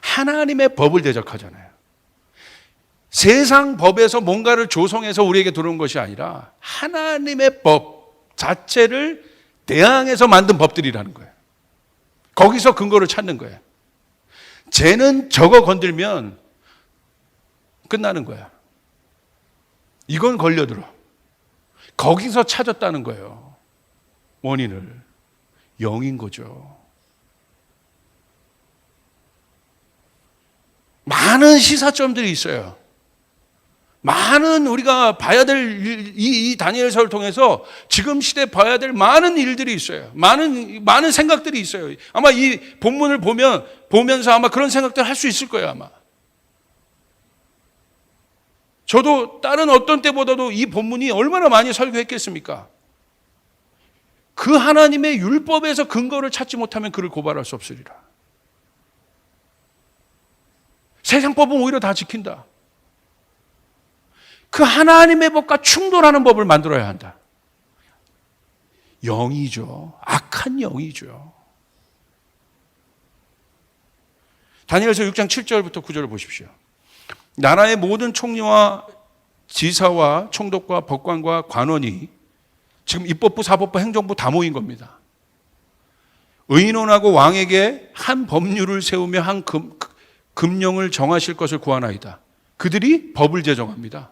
하나님의 법을 대적하잖아요. 세상 법에서 뭔가를 조성해서 우리에게 들어온 것이 아니라 하나님의 법 자체를 대항해서 만든 법들이라는 거예요. 거기서 근거를 찾는 거예요. 쟤는 저거 건들면 끝나는 거야. 이건 걸려들어. 거기서 찾았다는 거예요. 원인을. 영인 거죠. 많은 시사점들이 있어요. 많은 우리가 봐야 될 이 다니엘서를 통해서 지금 시대 봐야 될 많은 일들이 있어요. 많은 생각들이 있어요. 아마 이 본문을 보면서 아마 그런 생각들 할 수 있을 거예요, 아마. 저도 다른 어떤 때보다도 이 본문이 얼마나 많이 설교했겠습니까? 그 하나님의 율법에서 근거를 찾지 못하면 그를 고발할 수 없으리라. 세상법은 오히려 다 지킨다. 그 하나님의 법과 충돌하는 법을 만들어야 한다. 영이죠. 악한 영이죠. 다니엘서 6장 7절부터 9절을 보십시오. 나라의 모든 총리와 지사와 총독과 법관과 관원이 지금 입법부, 사법부, 행정부 다 모인 겁니다. 의논하고 왕에게 한 법률을 세우며 한 금령을 정하실 것을 구하나이다. 그들이 법을 제정합니다.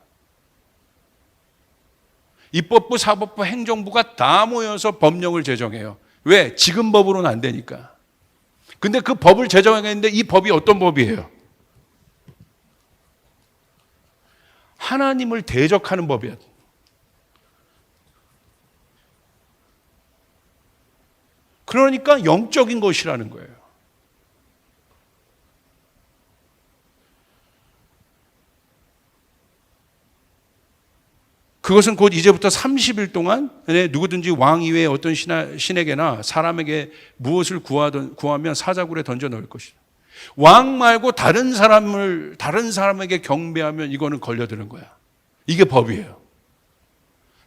입법부, 사법부, 행정부가 다 모여서 법령을 제정해요. 왜? 지금 법으로는 안 되니까. 근데 그 법을 제정하겠는데 이 법이 어떤 법이에요? 하나님을 대적하는 법이야. 그러니까 영적인 것이라는 거예요. 그것은 곧 이제부터 30일 동안 누구든지 왕 이외의 어떤 신에게나 사람에게 무엇을 구하면 사자굴에 던져 넣을 것이다. 왕 말고 다른 사람에게 경배하면 이거는 걸려드는 거야. 이게 법이에요.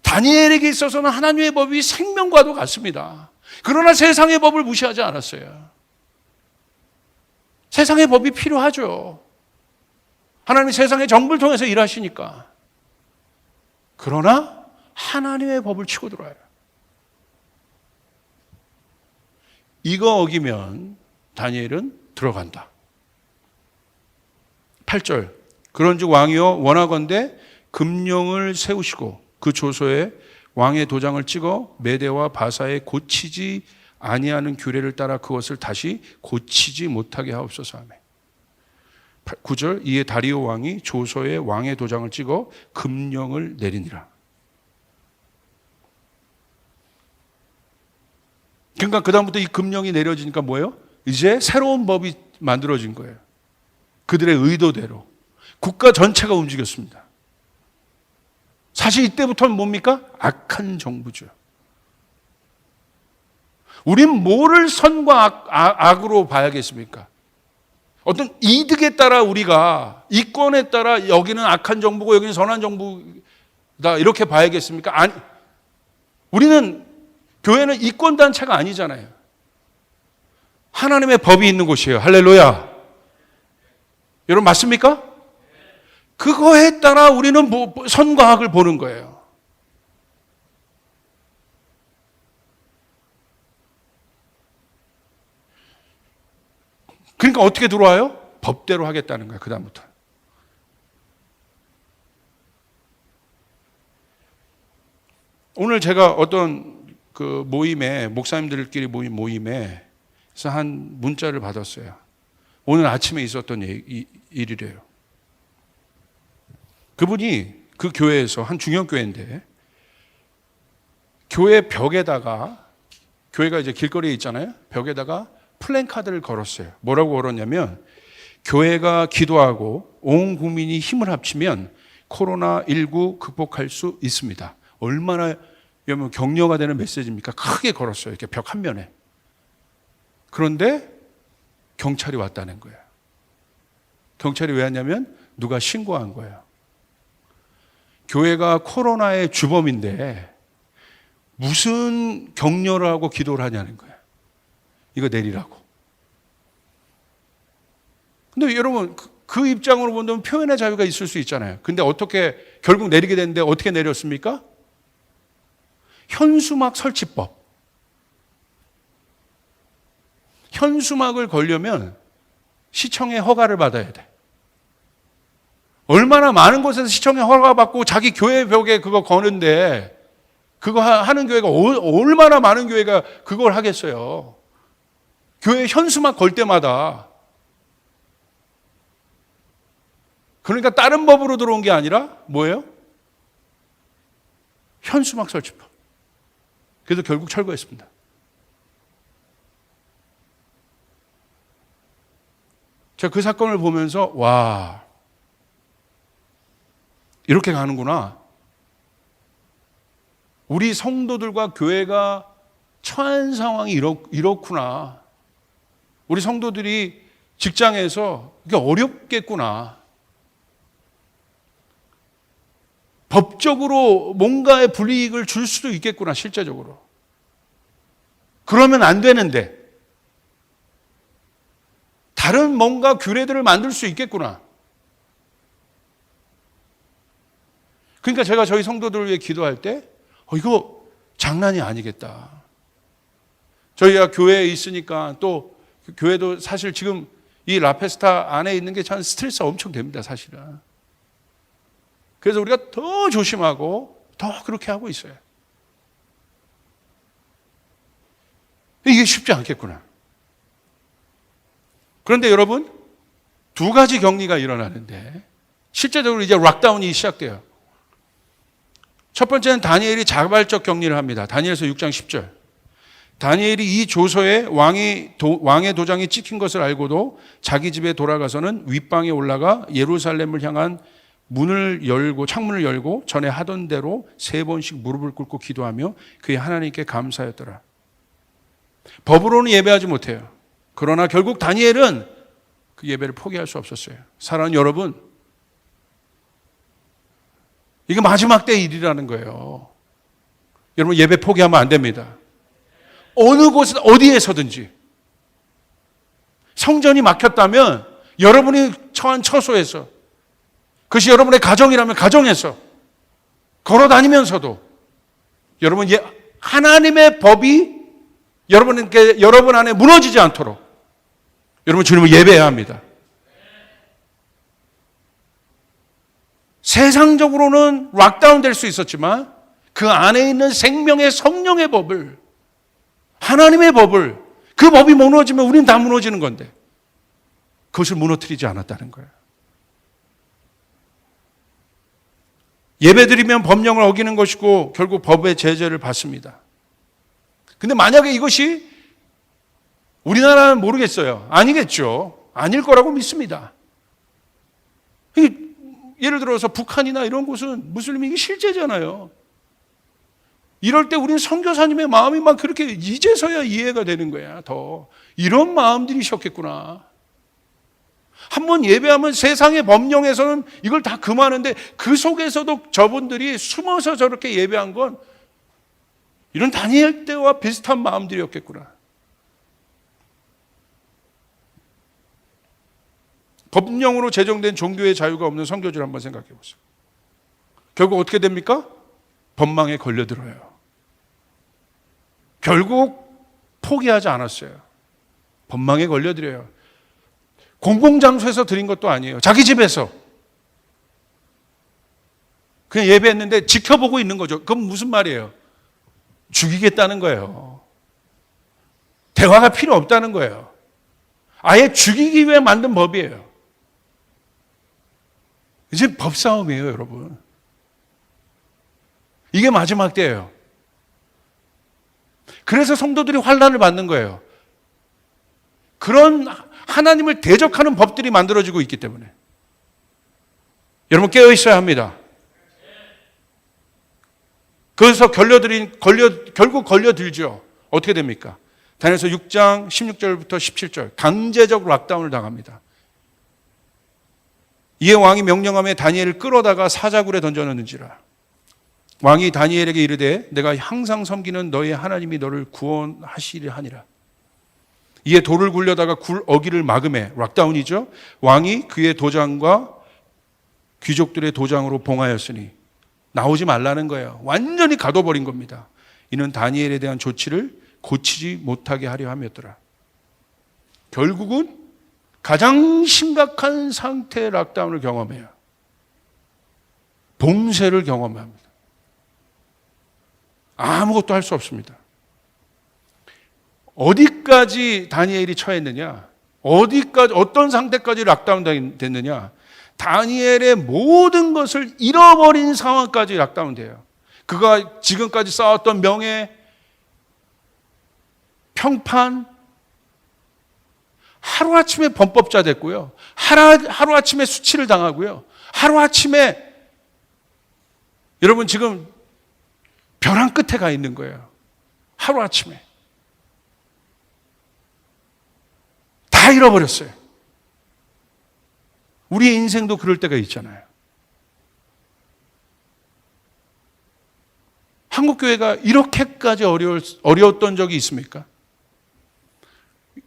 다니엘에게 있어서는 하나님의 법이 생명과도 같습니다. 그러나 세상의 법을 무시하지 않았어요. 세상의 법이 필요하죠. 하나님이 세상의 정부를 통해서 일하시니까. 그러나 하나님의 법을 치고 들어와요. 이거 어기면 다니엘은 들어간다. 8절 그런즉 왕이여 원하건대 금령을 세우시고 그 조서에 왕의 도장을 찍어 메대와 바사에 고치지 아니하는 규례를 따라 그것을 다시 고치지 못하게 하옵소서 하며 9절 이에 다리오 왕이 조서에 왕의 도장을 찍어 금령을 내리니라. 그러니까 그 다음부터 이 금령이 내려지니까 뭐예요? 이제 새로운 법이 만들어진 거예요. 그들의 의도대로 국가 전체가 움직였습니다. 사실 이때부터는 뭡니까? 악한 정부죠. 우린 뭐를 선과 악으로 봐야겠습니까? 어떤 이득에 따라 우리가 이권에 따라 여기는 악한 정부고 여기는 선한 정부다 이렇게 봐야겠습니까? 아니, 우리는 교회는 이권단체가 아니잖아요. 하나님의 법이 있는 곳이에요. 할렐루야. 여러분 맞습니까? 그거에 따라 우리는 선과 악을 보는 거예요. 그러니까 어떻게 들어와요? 법대로 하겠다는 거야, 그다음부터. 오늘 제가 어떤 그 모임에, 목사님들끼리 모인 모임에서 한 문자를 받았어요. 오늘 아침에 있었던 일이래요. 그분이 그 교회에서, 한 중형교회인데, 교회 벽에다가, 교회가 이제 길거리에 있잖아요. 벽에다가 플랜카드를 걸었어요. 뭐라고 걸었냐면, 교회가 기도하고 온 국민이 힘을 합치면 코로나19 극복할 수 있습니다. 얼마나 여러분 격려가 되는 메시지입니까? 크게 걸었어요. 이렇게 벽 한 면에. 그런데 경찰이 왔다는 거예요. 경찰이 왜 왔냐면 누가 신고한 거예요. 교회가 코로나의 주범인데 무슨 격려를 하고 기도를 하냐는 거예요. 이거 내리라고. 근데 여러분 그 입장으로 본다면 표현의 자유가 있을 수 있잖아요. 근데 어떻게 결국 내리게 됐는데 어떻게 내렸습니까? 현수막 설치법. 현수막을 걸려면 시청의 허가를 받아야 돼. 얼마나 많은 곳에서 시청의 허가 받고 자기 교회 벽에 그거 거는데 그거 하는 교회가 얼마나 많은 교회가 그걸 하겠어요. 교회 현수막 걸 때마다. 그러니까 다른 법으로 들어온 게 아니라 뭐예요? 현수막 설치법. 그래서 결국 철거했습니다. 제가 그 사건을 보면서 와, 이렇게 가는구나. 우리 성도들과 교회가 처한 상황이 이렇구나. 우리 성도들이 직장에서 이게 어렵겠구나. 법적으로 뭔가의 불이익을 줄 수도 있겠구나, 실제적으로. 그러면 안 되는데 다른 뭔가 규례들을 만들 수 있겠구나. 그러니까 제가 저희 성도들을 위해 기도할 때 이거 장난이 아니겠다. 저희가 교회에 있으니까 또 교회도 사실 지금 이 라페스타 안에 있는 게 참 스트레스가 엄청 됩니다, 사실은. 그래서 우리가 더 조심하고 더 그렇게 하고 있어요. 이게 쉽지 않겠구나. 그런데 여러분, 두 가지 격리가 일어나는데 실제적으로 이제 락다운이 시작돼요. 첫 번째는 다니엘이 자발적 격리를 합니다. 다니엘서 6장 10절. 다니엘이 이 조서에 왕의 도장이 찍힌 것을 알고도 자기 집에 돌아가서는 윗방에 올라가 예루살렘을 향한 창문을 열고 전에 하던 대로 3번씩 무릎을 꿇고 기도하며 그의 하나님께 감사했더라. 법으로는 예배하지 못해요. 그러나 결국 다니엘은 그 예배를 포기할 수 없었어요. 사랑하는 여러분, 이게 마지막 때의 일이라는 거예요. 여러분 예배 포기하면 안 됩니다. 어느 곳에 어디에서든지 성전이 막혔다면 여러분이 처한 처소에서, 그것이 여러분의 가정이라면 가정에서 걸어 다니면서도 여러분 하나님의 법이 여러분 안에 무너지지 않도록 여러분 주님을 예배해야 합니다. 세상적으로는 락다운 될 수 있었지만 그 안에 있는 생명의 성령의 법을, 하나님의 법을, 그 법이 무너지면 우린 다 무너지는 건데 그것을 무너뜨리지 않았다는 거예요. 예배드리면 법령을 어기는 것이고 결국 법의 제재를 받습니다. 근데 만약에 이것이 우리나라는 모르겠어요. 아니겠죠. 아닐 거라고 믿습니다. 예를 들어서 북한이나 이런 곳은 무슬림이 이게 실제잖아요. 이럴 때 우리는 선교사님의 마음이 막 그렇게 이제서야 이해가 되는 거야. 더 이런 마음들이셨겠구나. 한번 예배하면 세상의 법령에서는 이걸 다 금하는데 그 속에서도 저분들이 숨어서 저렇게 예배한 건 이런 다니엘 때와 비슷한 마음들이었겠구나. 법령으로 제정된 종교의 자유가 없는 선교지를 한번 생각해 보세요. 결국 어떻게 됩니까? 법망에 걸려들어요. 결국 포기하지 않았어요. 법망에 걸려들어요. 공공장소에서 드린 것도 아니에요. 자기 집에서. 그냥 예배했는데 지켜보고 있는 거죠. 그건 무슨 말이에요? 죽이겠다는 거예요. 대화가 필요 없다는 거예요. 아예 죽이기 위해 만든 법이에요. 이제 법싸움이에요, 여러분. 이게 마지막 때예요. 그래서 성도들이 환난을 받는 거예요. 그런 하나님을 대적하는 법들이 만들어지고 있기 때문에. 여러분 깨어 있어야 합니다. 그래서 결국 걸려들죠. 어떻게 됩니까? 다니엘서 6장 16절부터 17절 강제적 락다운을 당합니다. 이에 왕이 명령하며 다니엘을 끌어다가 사자굴에 던져넣는지라. 왕이 다니엘에게 이르되 내가 항상 섬기는 너의 하나님이 너를 구원하시려 하니라. 이에 돌을 굴려다가 굴 어기를 막음해 락다운이죠. 왕이 그의 도장과 귀족들의 도장으로 봉하였으니 나오지 말라는 거예요. 완전히 가둬버린 겁니다. 이는 다니엘에 대한 조치를 고치지 못하게 하려 함이었더라. 결국은 가장 심각한 상태의 락다운을 경험해요. 봉쇄를 경험합니다. 아무것도 할 수 없습니다. 어디까지 다니엘이 처했느냐? 어떤 상태까지 락다운 됐느냐? 다니엘의 모든 것을 잃어버린 상황까지 락다운 돼요. 그가 지금까지 쌓았던 명예, 평판, 하루아침에 범법자 됐고요. 하루아침에 수치를 당하고요. 하루아침에 여러분 지금 벼랑 끝에 가 있는 거예요. 하루아침에. 다 잃어버렸어요. 우리의 인생도 그럴 때가 있잖아요. 한국교회가 이렇게까지 어려웠던 적이 있습니까?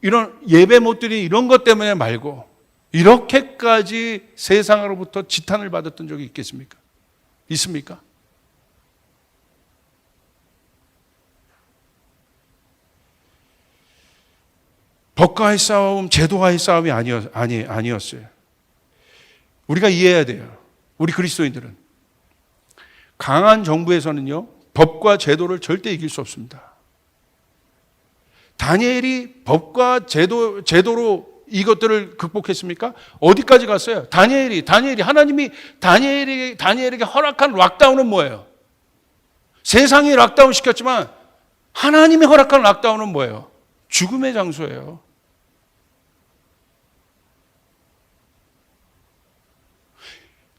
이런 예배 못 드린 이런 것 때문에 말고 이렇게까지 세상으로부터 지탄을 받았던 적이 있겠습니까? 있습니까? 법과의 싸움, 제도와의 싸움이 아니었어요. 우리가 이해해야 돼요. 우리 그리스도인들은. 강한 정부에서는요, 법과 제도를 절대 이길 수 없습니다. 다니엘이 법과 제도로 이것들을 극복했습니까? 어디까지 갔어요? 하나님이 다니엘에게 허락한 락다운은 뭐예요? 세상이 락다운 시켰지만 하나님이 허락한 락다운은 뭐예요? 죽음의 장소예요.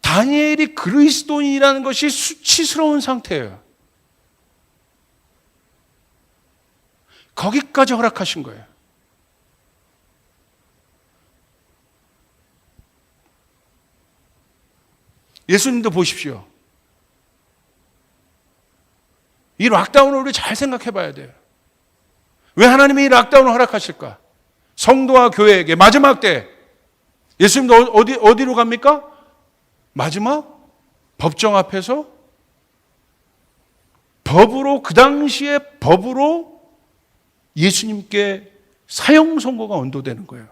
다니엘이 그리스도인이라는 것이 수치스러운 상태예요. 거기까지 허락하신 거예요. 예수님도 보십시오. 이 락다운을 우리 잘 생각해 봐야 돼요. 왜 하나님이 이 락다운을 허락하실까? 성도와 교회에게 마지막 때 예수님도 어디로 갑니까? 마지막 법정 앞에서 그 당시에 법으로 예수님께 사형 선고가 언도되는 거예요.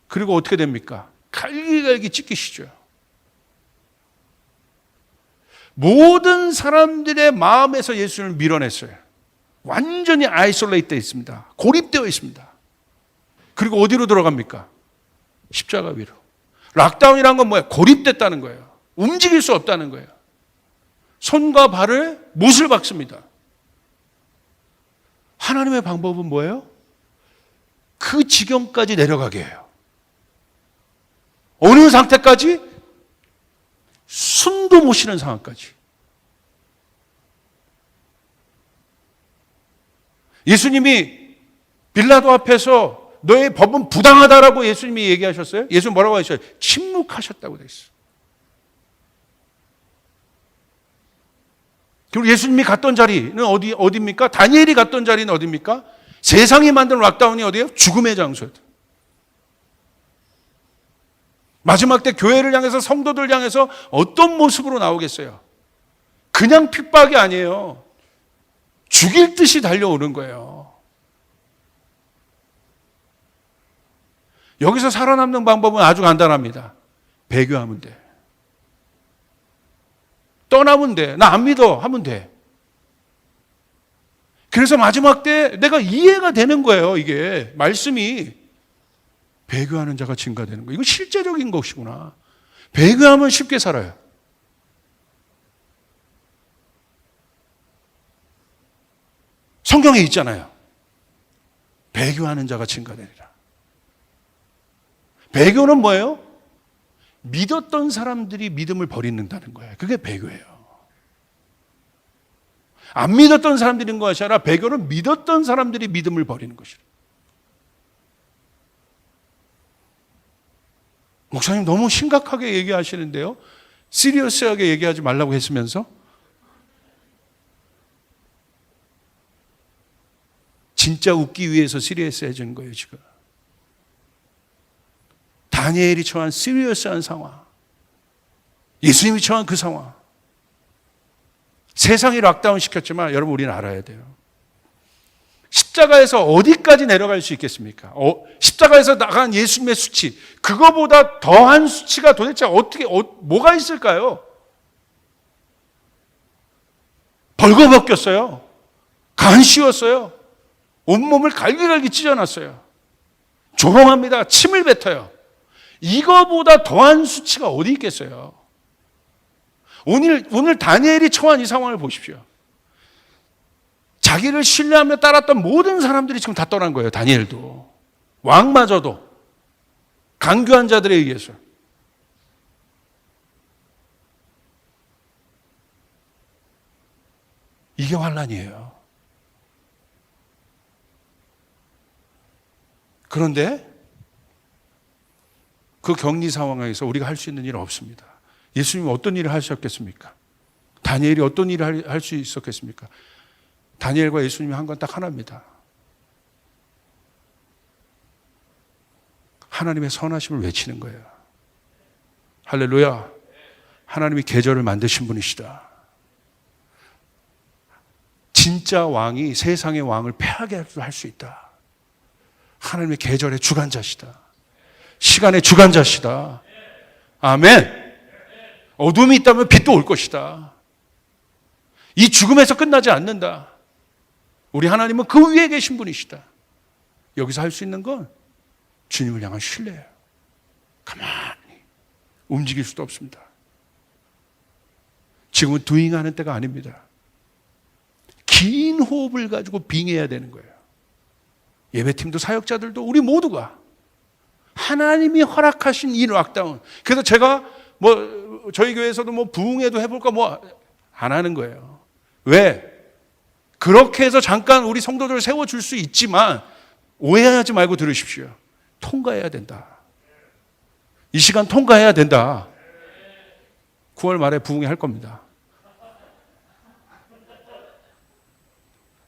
그리고 어떻게 됩니까? 갈기갈기 찢기시죠. 모든 사람들의 마음에서 예수를 밀어냈어요. 완전히 아이솔레이트되어 있습니다. 고립되어 있습니다. 그리고 어디로 들어갑니까? 십자가 위로. 락다운이란 건 뭐예요? 고립됐다는 거예요. 움직일 수 없다는 거예요. 손과 발을 못을 박습니다. 하나님의 방법은 뭐예요? 그 지경까지 내려가게 해요. 어느 상태까지? 숨도 못 쉬는 상황까지. 예수님이 빌라도 앞에서 너의 법은 부당하다라고 예수님이 얘기하셨어요? 예수님 뭐라고 하셨어요? 침묵하셨다고 되어 있어요. 그리고 예수님이 갔던 자리는 어디입니까? 다니엘이 갔던 자리는 어디입니까? 세상이 만든 락다운이 어디예요? 죽음의 장소예요. 마지막 때 교회를 향해서, 성도들 향해서 어떤 모습으로 나오겠어요? 그냥 핍박이 아니에요. 죽일 듯이 달려오는 거예요. 여기서 살아남는 방법은 아주 간단합니다. 배교하면 돼. 떠나면 돼. 나 안 믿어 하면 돼. 그래서 마지막 때 내가 이해가 되는 거예요. 이게 말씀이 배교하는 자가 증가되는 거예요. 이거 실제적인 것이구나. 배교하면 쉽게 살아요. 성경에 있잖아요. 배교하는 자가 증가되리라. 배교는 뭐예요? 믿었던 사람들이 믿음을 버린다는 거예요. 그게 배교예요. 안 믿었던 사람들인 것이 아니라 배교는 믿었던 사람들이 믿음을 버리는 것이라. 목사님 너무 심각하게 얘기하시는데요. 시리어스하게 얘기하지 말라고 했으면서 진짜 웃기 위해서 시리어스해지는 거예요, 지금. 다니엘이 처한 시리어스한 상황, 예수님이 처한 그 상황, 세상이 락다운 시켰지만 여러분 우리는 알아야 돼요. 십자가에서 어디까지 내려갈 수 있겠습니까? 십자가에서 나간 예수님의 수치, 그거보다 더한 수치가 도대체 뭐가 있을까요? 벌거벗겼어요. 간 씌웠어요. 온몸을 갈기갈기 찢어놨어요. 조롱합니다. 침을 뱉어요. 이거보다 더한 수치가 어디 있겠어요? 오늘 다니엘이 처한 이 상황을 보십시오. 자기를 신뢰하며 따랐던 모든 사람들이 지금 다 떠난 거예요. 다니엘도. 왕마저도. 강교한 자들에 의해서. 이게 환난이에요. 그런데 그 격리 상황에서 우리가 할 수 있는 일은 없습니다. 예수님이 어떤 일을 하셨겠습니까? 다니엘이 어떤 일을 할 수 있었겠습니까? 다니엘과 예수님이 한 건 딱 하나입니다. 하나님의 선하심을 외치는 거예요. 할렐루야. 하나님이 계절을 만드신 분이시다. 진짜 왕이 세상의 왕을 패하게 할 수 있다. 하나님의 계절의 주관자시다. 시간의 주관자시다. 아멘. 어둠이 있다면 빛도 올 것이다. 이 죽음에서 끝나지 않는다. 우리 하나님은 그 위에 계신 분이시다. 여기서 할 수 있는 건 주님을 향한 신뢰예요. 가만히 움직일 수도 없습니다. 지금은 두잉하는 때가 아닙니다. 긴 호흡을 가지고 빙해야 되는 거예요. 예배팀도 사역자들도 우리 모두가 하나님이 허락하신 이 락다운. 그래서 제가 저희 교회에서도 부흥회도 해볼까 안 하는 거예요. 왜? 그렇게 해서 잠깐 우리 성도들을 세워줄 수 있지만 오해하지 말고 들으십시오. 통과해야 된다. 이 시간 통과해야 된다. 9월 말에 부흥회 할 겁니다.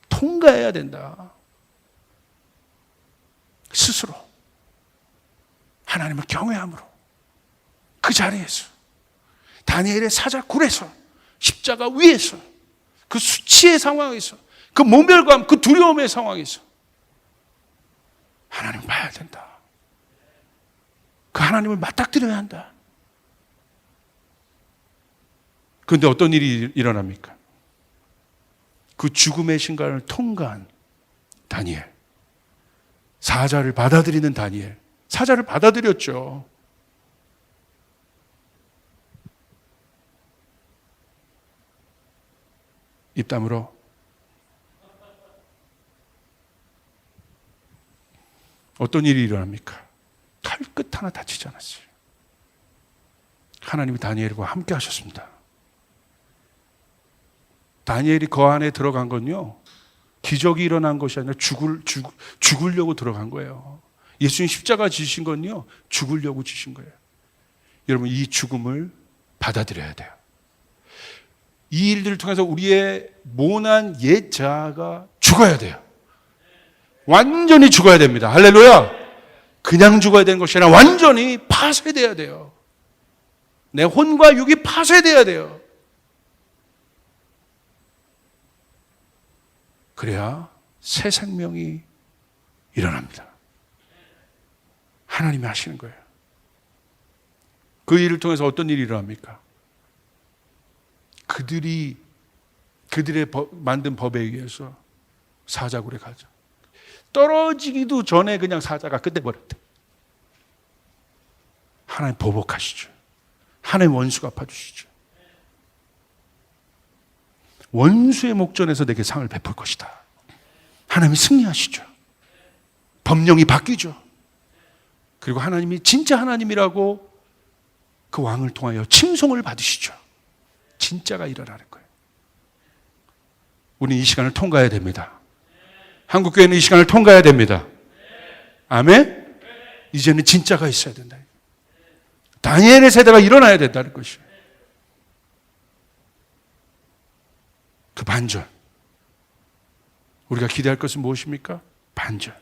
통과해야 된다. 스스로 하나님을 경외함으로 그 자리에서 다니엘의 사자굴에서 십자가 위에서 그 수치의 상황에서 그 모멸감, 그 두려움의 상황에서 하나님을 봐야 된다. 그 하나님을 맞닥뜨려야 한다. 그런데 어떤 일이 일어납니까? 그 죽음의 신간을 통과한 다니엘, 사자를 받아들이는 다니엘, 사자를 받아들였죠. 입담으로 어떤 일이 일어납니까? 털끝 하나 다치지 않았어요. 하나님이 다니엘과 함께 하셨습니다. 다니엘이 그 안에 들어간 건요, 기적이 일어난 것이 아니라 죽으려고 들어간 거예요. 예수님 십자가 지신 건요, 죽으려고 지신 거예요. 여러분, 이 죽음을 받아들여야 돼요. 이 일들을 통해서 우리의 모난 옛 자아가 죽어야 돼요. 완전히 죽어야 됩니다. 할렐루야. 그냥 죽어야 되는 것이 아니라 완전히 파쇄돼야 돼요. 내 혼과 육이 파쇄돼야 돼요. 그래야 새 생명이 일어납니다. 하나님이 하시는 거예요. 그 일을 통해서 어떤 일이 일어납니까? 그들의 만든 법에 의해서 사자굴에 가죠. 떨어지기도 전에 그냥 사자가 끝내버렸대. 하나님 보복하시죠. 하나님 원수 갚아주시죠. 원수의 목전에서 내게 상을 베풀 것이다. 하나님이 승리하시죠. 법령이 바뀌죠. 그리고 하나님이 진짜 하나님이라고 그 왕을 통하여 칭송을 받으시죠. 진짜가 일어나는 거예요. 우리는 이 시간을 통과해야 됩니다. 한국교회는 이 시간을 통과해야 됩니다. 아멘? 이제는 진짜가 있어야 된다. 다니엘의 세대가 일어나야 된다는 것이에요. 그 반전. 우리가 기대할 것은 무엇입니까? 반전.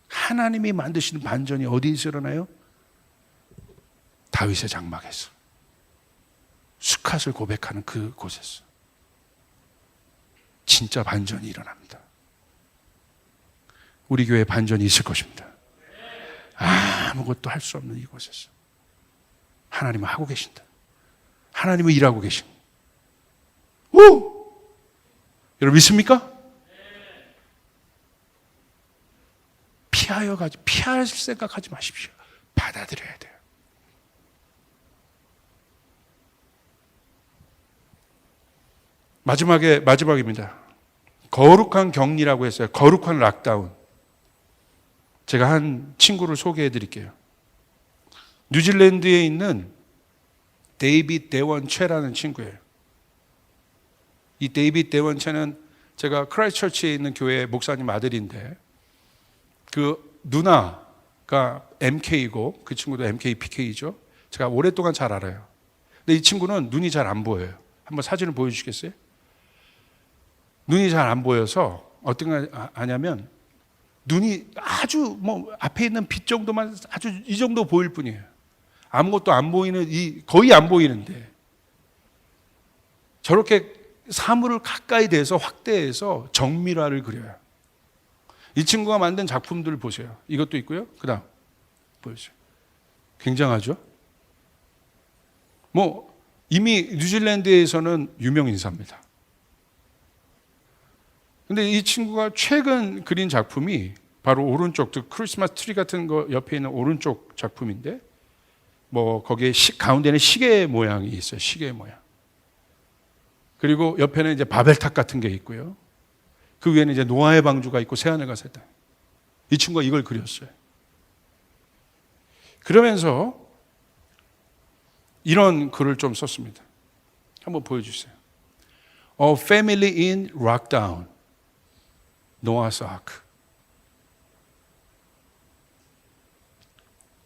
하나님이 만드시는 반전이 어디에서 일어나요? 다윗의 장막에서. 수컷을 고백하는 그곳에서. 진짜 반전이 일어납니다. 우리 교회에 반전이 있을 것입니다. 아무것도 할 수 없는 이곳에서 하나님은 하고 계신다. 하나님은 일하고 계신. 오! 여러분 믿습니까? 피할 생각하지 마십시오. 받아들여야 돼요. 마지막입니다. 거룩한 격리라고 했어요. 거룩한 락다운. 제가 한 친구를 소개해 드릴게요. 뉴질랜드에 있는 데이빗 대원체라는 친구예요. 이 데이빗 대원체는 제가 크라이스처치에 있는 교회 목사님 아들인데 그 누나가 MK이고 그 친구도 MK, PK죠. 제가 오랫동안 잘 알아요. 근데 이 친구는 눈이 잘 안 보여요. 한번 사진을 보여주시겠어요? 눈이 잘 안 보여서 어떤 거 하냐면 눈이 아주 앞에 있는 빛 정도만 아주 이 정도 보일 뿐이에요. 아무것도 안 보이는 거의 안 보이는데 저렇게 사물을 가까이 대서 확대해서 정밀화를 그려요. 이 친구가 만든 작품들을 보세요. 이것도 있고요. 그다음 보여주세요. 굉장하죠? 이미 뉴질랜드에서는 유명 인사입니다. 근데 이 친구가 최근 그린 작품이 바로 오른쪽, 크리스마스 트리 같은 거 옆에 있는 오른쪽 작품인데, 거기에 가운데는 시계 모양이 있어요. 시계 모양. 그리고 옆에는 이제 바벨탑 같은 게 있고요. 그 위에는 이제 노아의 방주가 있고 새하늘 가서 있다. 이 친구가 이걸 그렸어요. 그러면서 이런 글을 좀 썼습니다. 한번 보여주세요. A family in lockdown. 노아스 아크.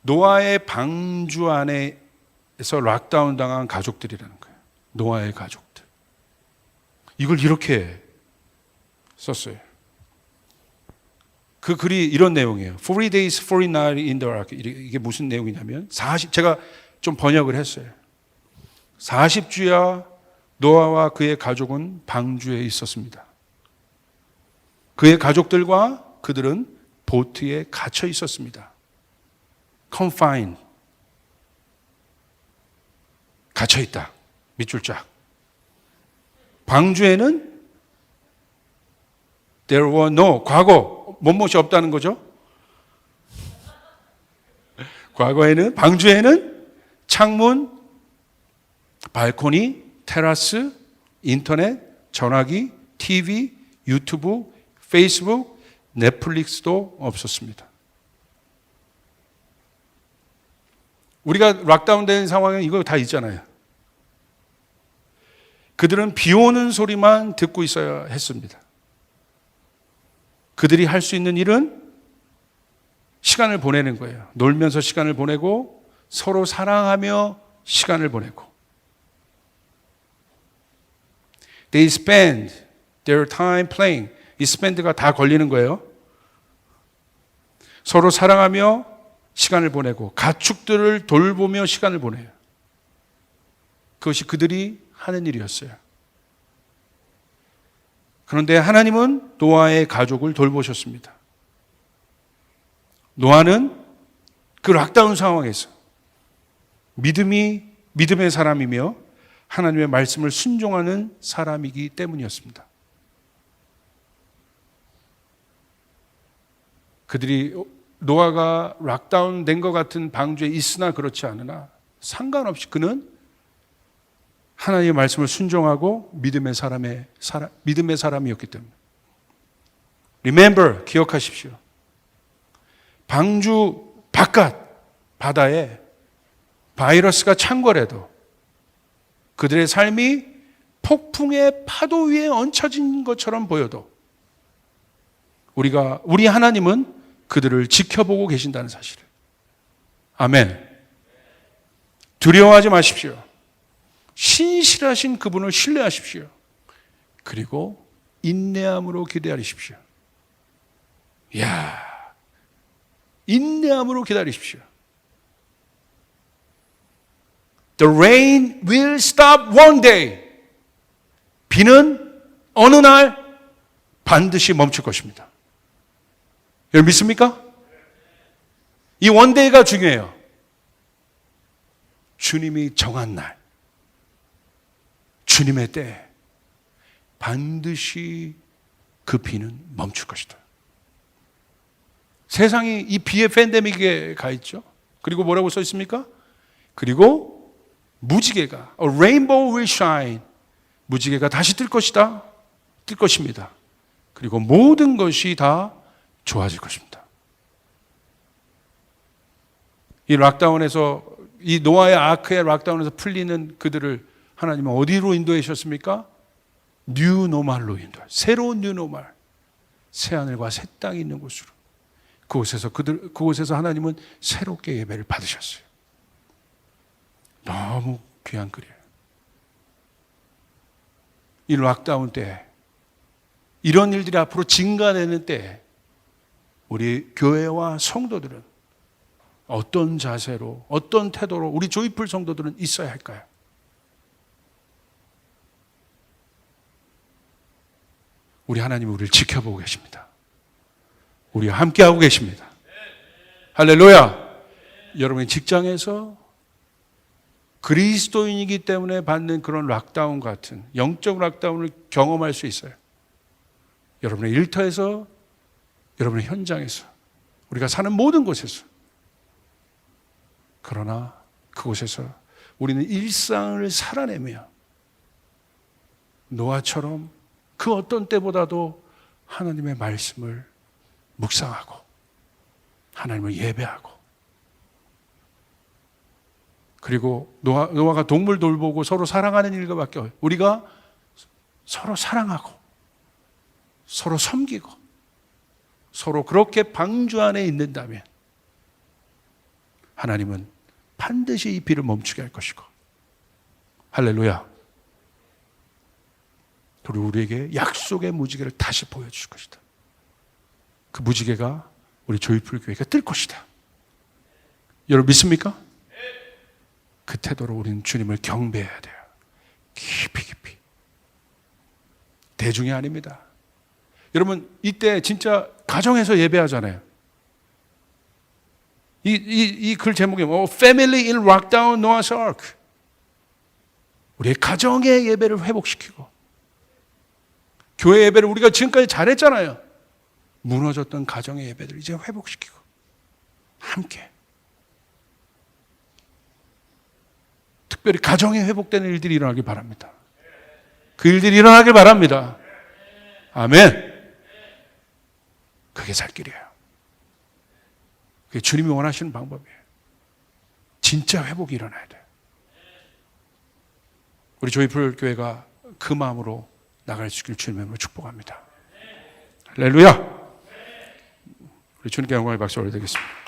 노아의 방주 안에서 락다운 당한 가족들이라는 거예요. 노아의 가족들. 이걸 이렇게 썼어요. 그 글이 이런 내용이에요. 40 days, 40 nights in the ark. 이게 무슨 내용이냐면 제가 좀 번역을 했어요. 40주야 노아와 그의 가족은 방주에 있었습니다. 그의 가족들과 그들은 보트에 갇혀 있었습니다. confined. 갇혀 있다. 밑줄 쫙. 방주에는 there were no, 과거, 못못이 없다는 거죠. 과거에는, 방주에는 창문, 발코니, 테라스, 인터넷, 전화기, TV, 유튜브, 페이스북, 넷플릭스도 없었습니다. 우리가 락다운 된 상황에 이거 다 있잖아요. 그들은 비 오는 소리만 듣고 있어야 했습니다. 그들이 할 수 있는 일은 시간을 보내는 거예요. 놀면서 시간을 보내고 서로 사랑하며 시간을 보내고. They spend their time playing. 이 spend가 다 걸리는 거예요. 서로 사랑하며 시간을 보내고 가축들을 돌보며 시간을 보내요. 그것이 그들이 하는 일이었어요. 그런데 하나님은 노아의 가족을 돌보셨습니다. 노아는 그 락다운 상황에서 믿음의 사람이며 하나님의 말씀을 순종하는 사람이기 때문이었습니다. 그들이 노아가 락다운 된 것 같은 방주에 있으나 그렇지 않으나 상관없이 그는 하나님의 말씀을 순종하고 믿음의 사람이었기 때문에. Remember, 기억하십시오. 방주 바깥 바다에 바이러스가 창궐해도 그들의 삶이 폭풍의 파도 위에 얹혀진 것처럼 보여도 우리 하나님은 그들을 지켜보고 계신다는 사실을. 아멘. 두려워하지 마십시오. 신실하신 그분을 신뢰하십시오. 그리고 인내함으로 기다리십시오. 이야, 인내함으로 기다리십시오. The rain will stop one day. 비는 어느 날 반드시 멈출 것입니다. 여러분 믿습니까? 이 원데이가 중요해요. 주님이 정한 날, 주님의 때에 반드시 그 비는 멈출 것이다. 세상이 이 비의 팬데믹에 가 있죠. 그리고 뭐라고 써 있습니까? 그리고 무지개가 A rainbow will shine. 무지개가 다시 뜰 것이다. 뜰 것입니다. 그리고 모든 것이 다 좋아질 것입니다. 이 락다운에서, 이 노아의 아크의 락다운에서 풀리는 그들을 하나님은 어디로 인도해 주셨습니까? 뉴노말로 인도해. 새로운 뉴노말. 새하늘과 새 땅이 있는 곳으로. 그곳에서 하나님은 새롭게 예배를 받으셨어요. 너무 귀한 글이에요. 이 락다운 때, 이런 일들이 앞으로 증가되는 때 우리 교회와 성도들은 어떤 자세로, 어떤 태도로 우리 조이풀 성도들은 있어야 할까요? 우리 하나님은 우리를 지켜보고 계십니다. 우리와 함께하고 계십니다. 할렐루야. 여러분의 직장에서 그리스도인이기 때문에 받는 그런 락다운 같은 영적 락다운을 경험할 수 있어요. 여러분의 일터에서, 여러분의 현장에서, 우리가 사는 모든 곳에서. 그러나 그곳에서 우리는 일상을 살아내며 노아처럼 그 어떤 때보다도 하나님의 말씀을 묵상하고 하나님을 예배하고, 그리고 노아가 동물 돌보고 서로 사랑하는 일과밖에 없어요. 우리가 서로 사랑하고 서로 섬기고 서로 그렇게 방주 안에 있는다면 하나님은 반드시 이 비를 멈추게 할 것이고, 할렐루야. 그리고 우리에게 약속의 무지개를 다시 보여줄 것이다. 그 무지개가 우리 조이풀 교회가 뜰 것이다. 여러분 믿습니까? 그 태도로 우리는 주님을 경배해야 돼요. 깊이 깊이. 대중이 아닙니다. 여러분 이때 진짜 가정에서 예배하잖아요. 이 글 제목이 Family in Lockdown Noah's Ark. 우리의 가정의 예배를 회복시키고, 교회 예배를 우리가 지금까지 잘했잖아요. 무너졌던 가정의 예배를 이제 회복시키고 함께, 특별히 가정이 회복되는 일들이 일어나길 바랍니다. 그 일들이 일어나길 바랍니다. 아멘. 그게 살 길이에요. 그게 주님이 원하시는 방법이에요. 진짜 회복이 일어나야 돼요. 우리 조이풀 교회가 그 마음으로 나갈 수 있길 주님으로 축복합니다. 할렐루야. 우리 주님께 영광의 박수 올려드리겠습니다.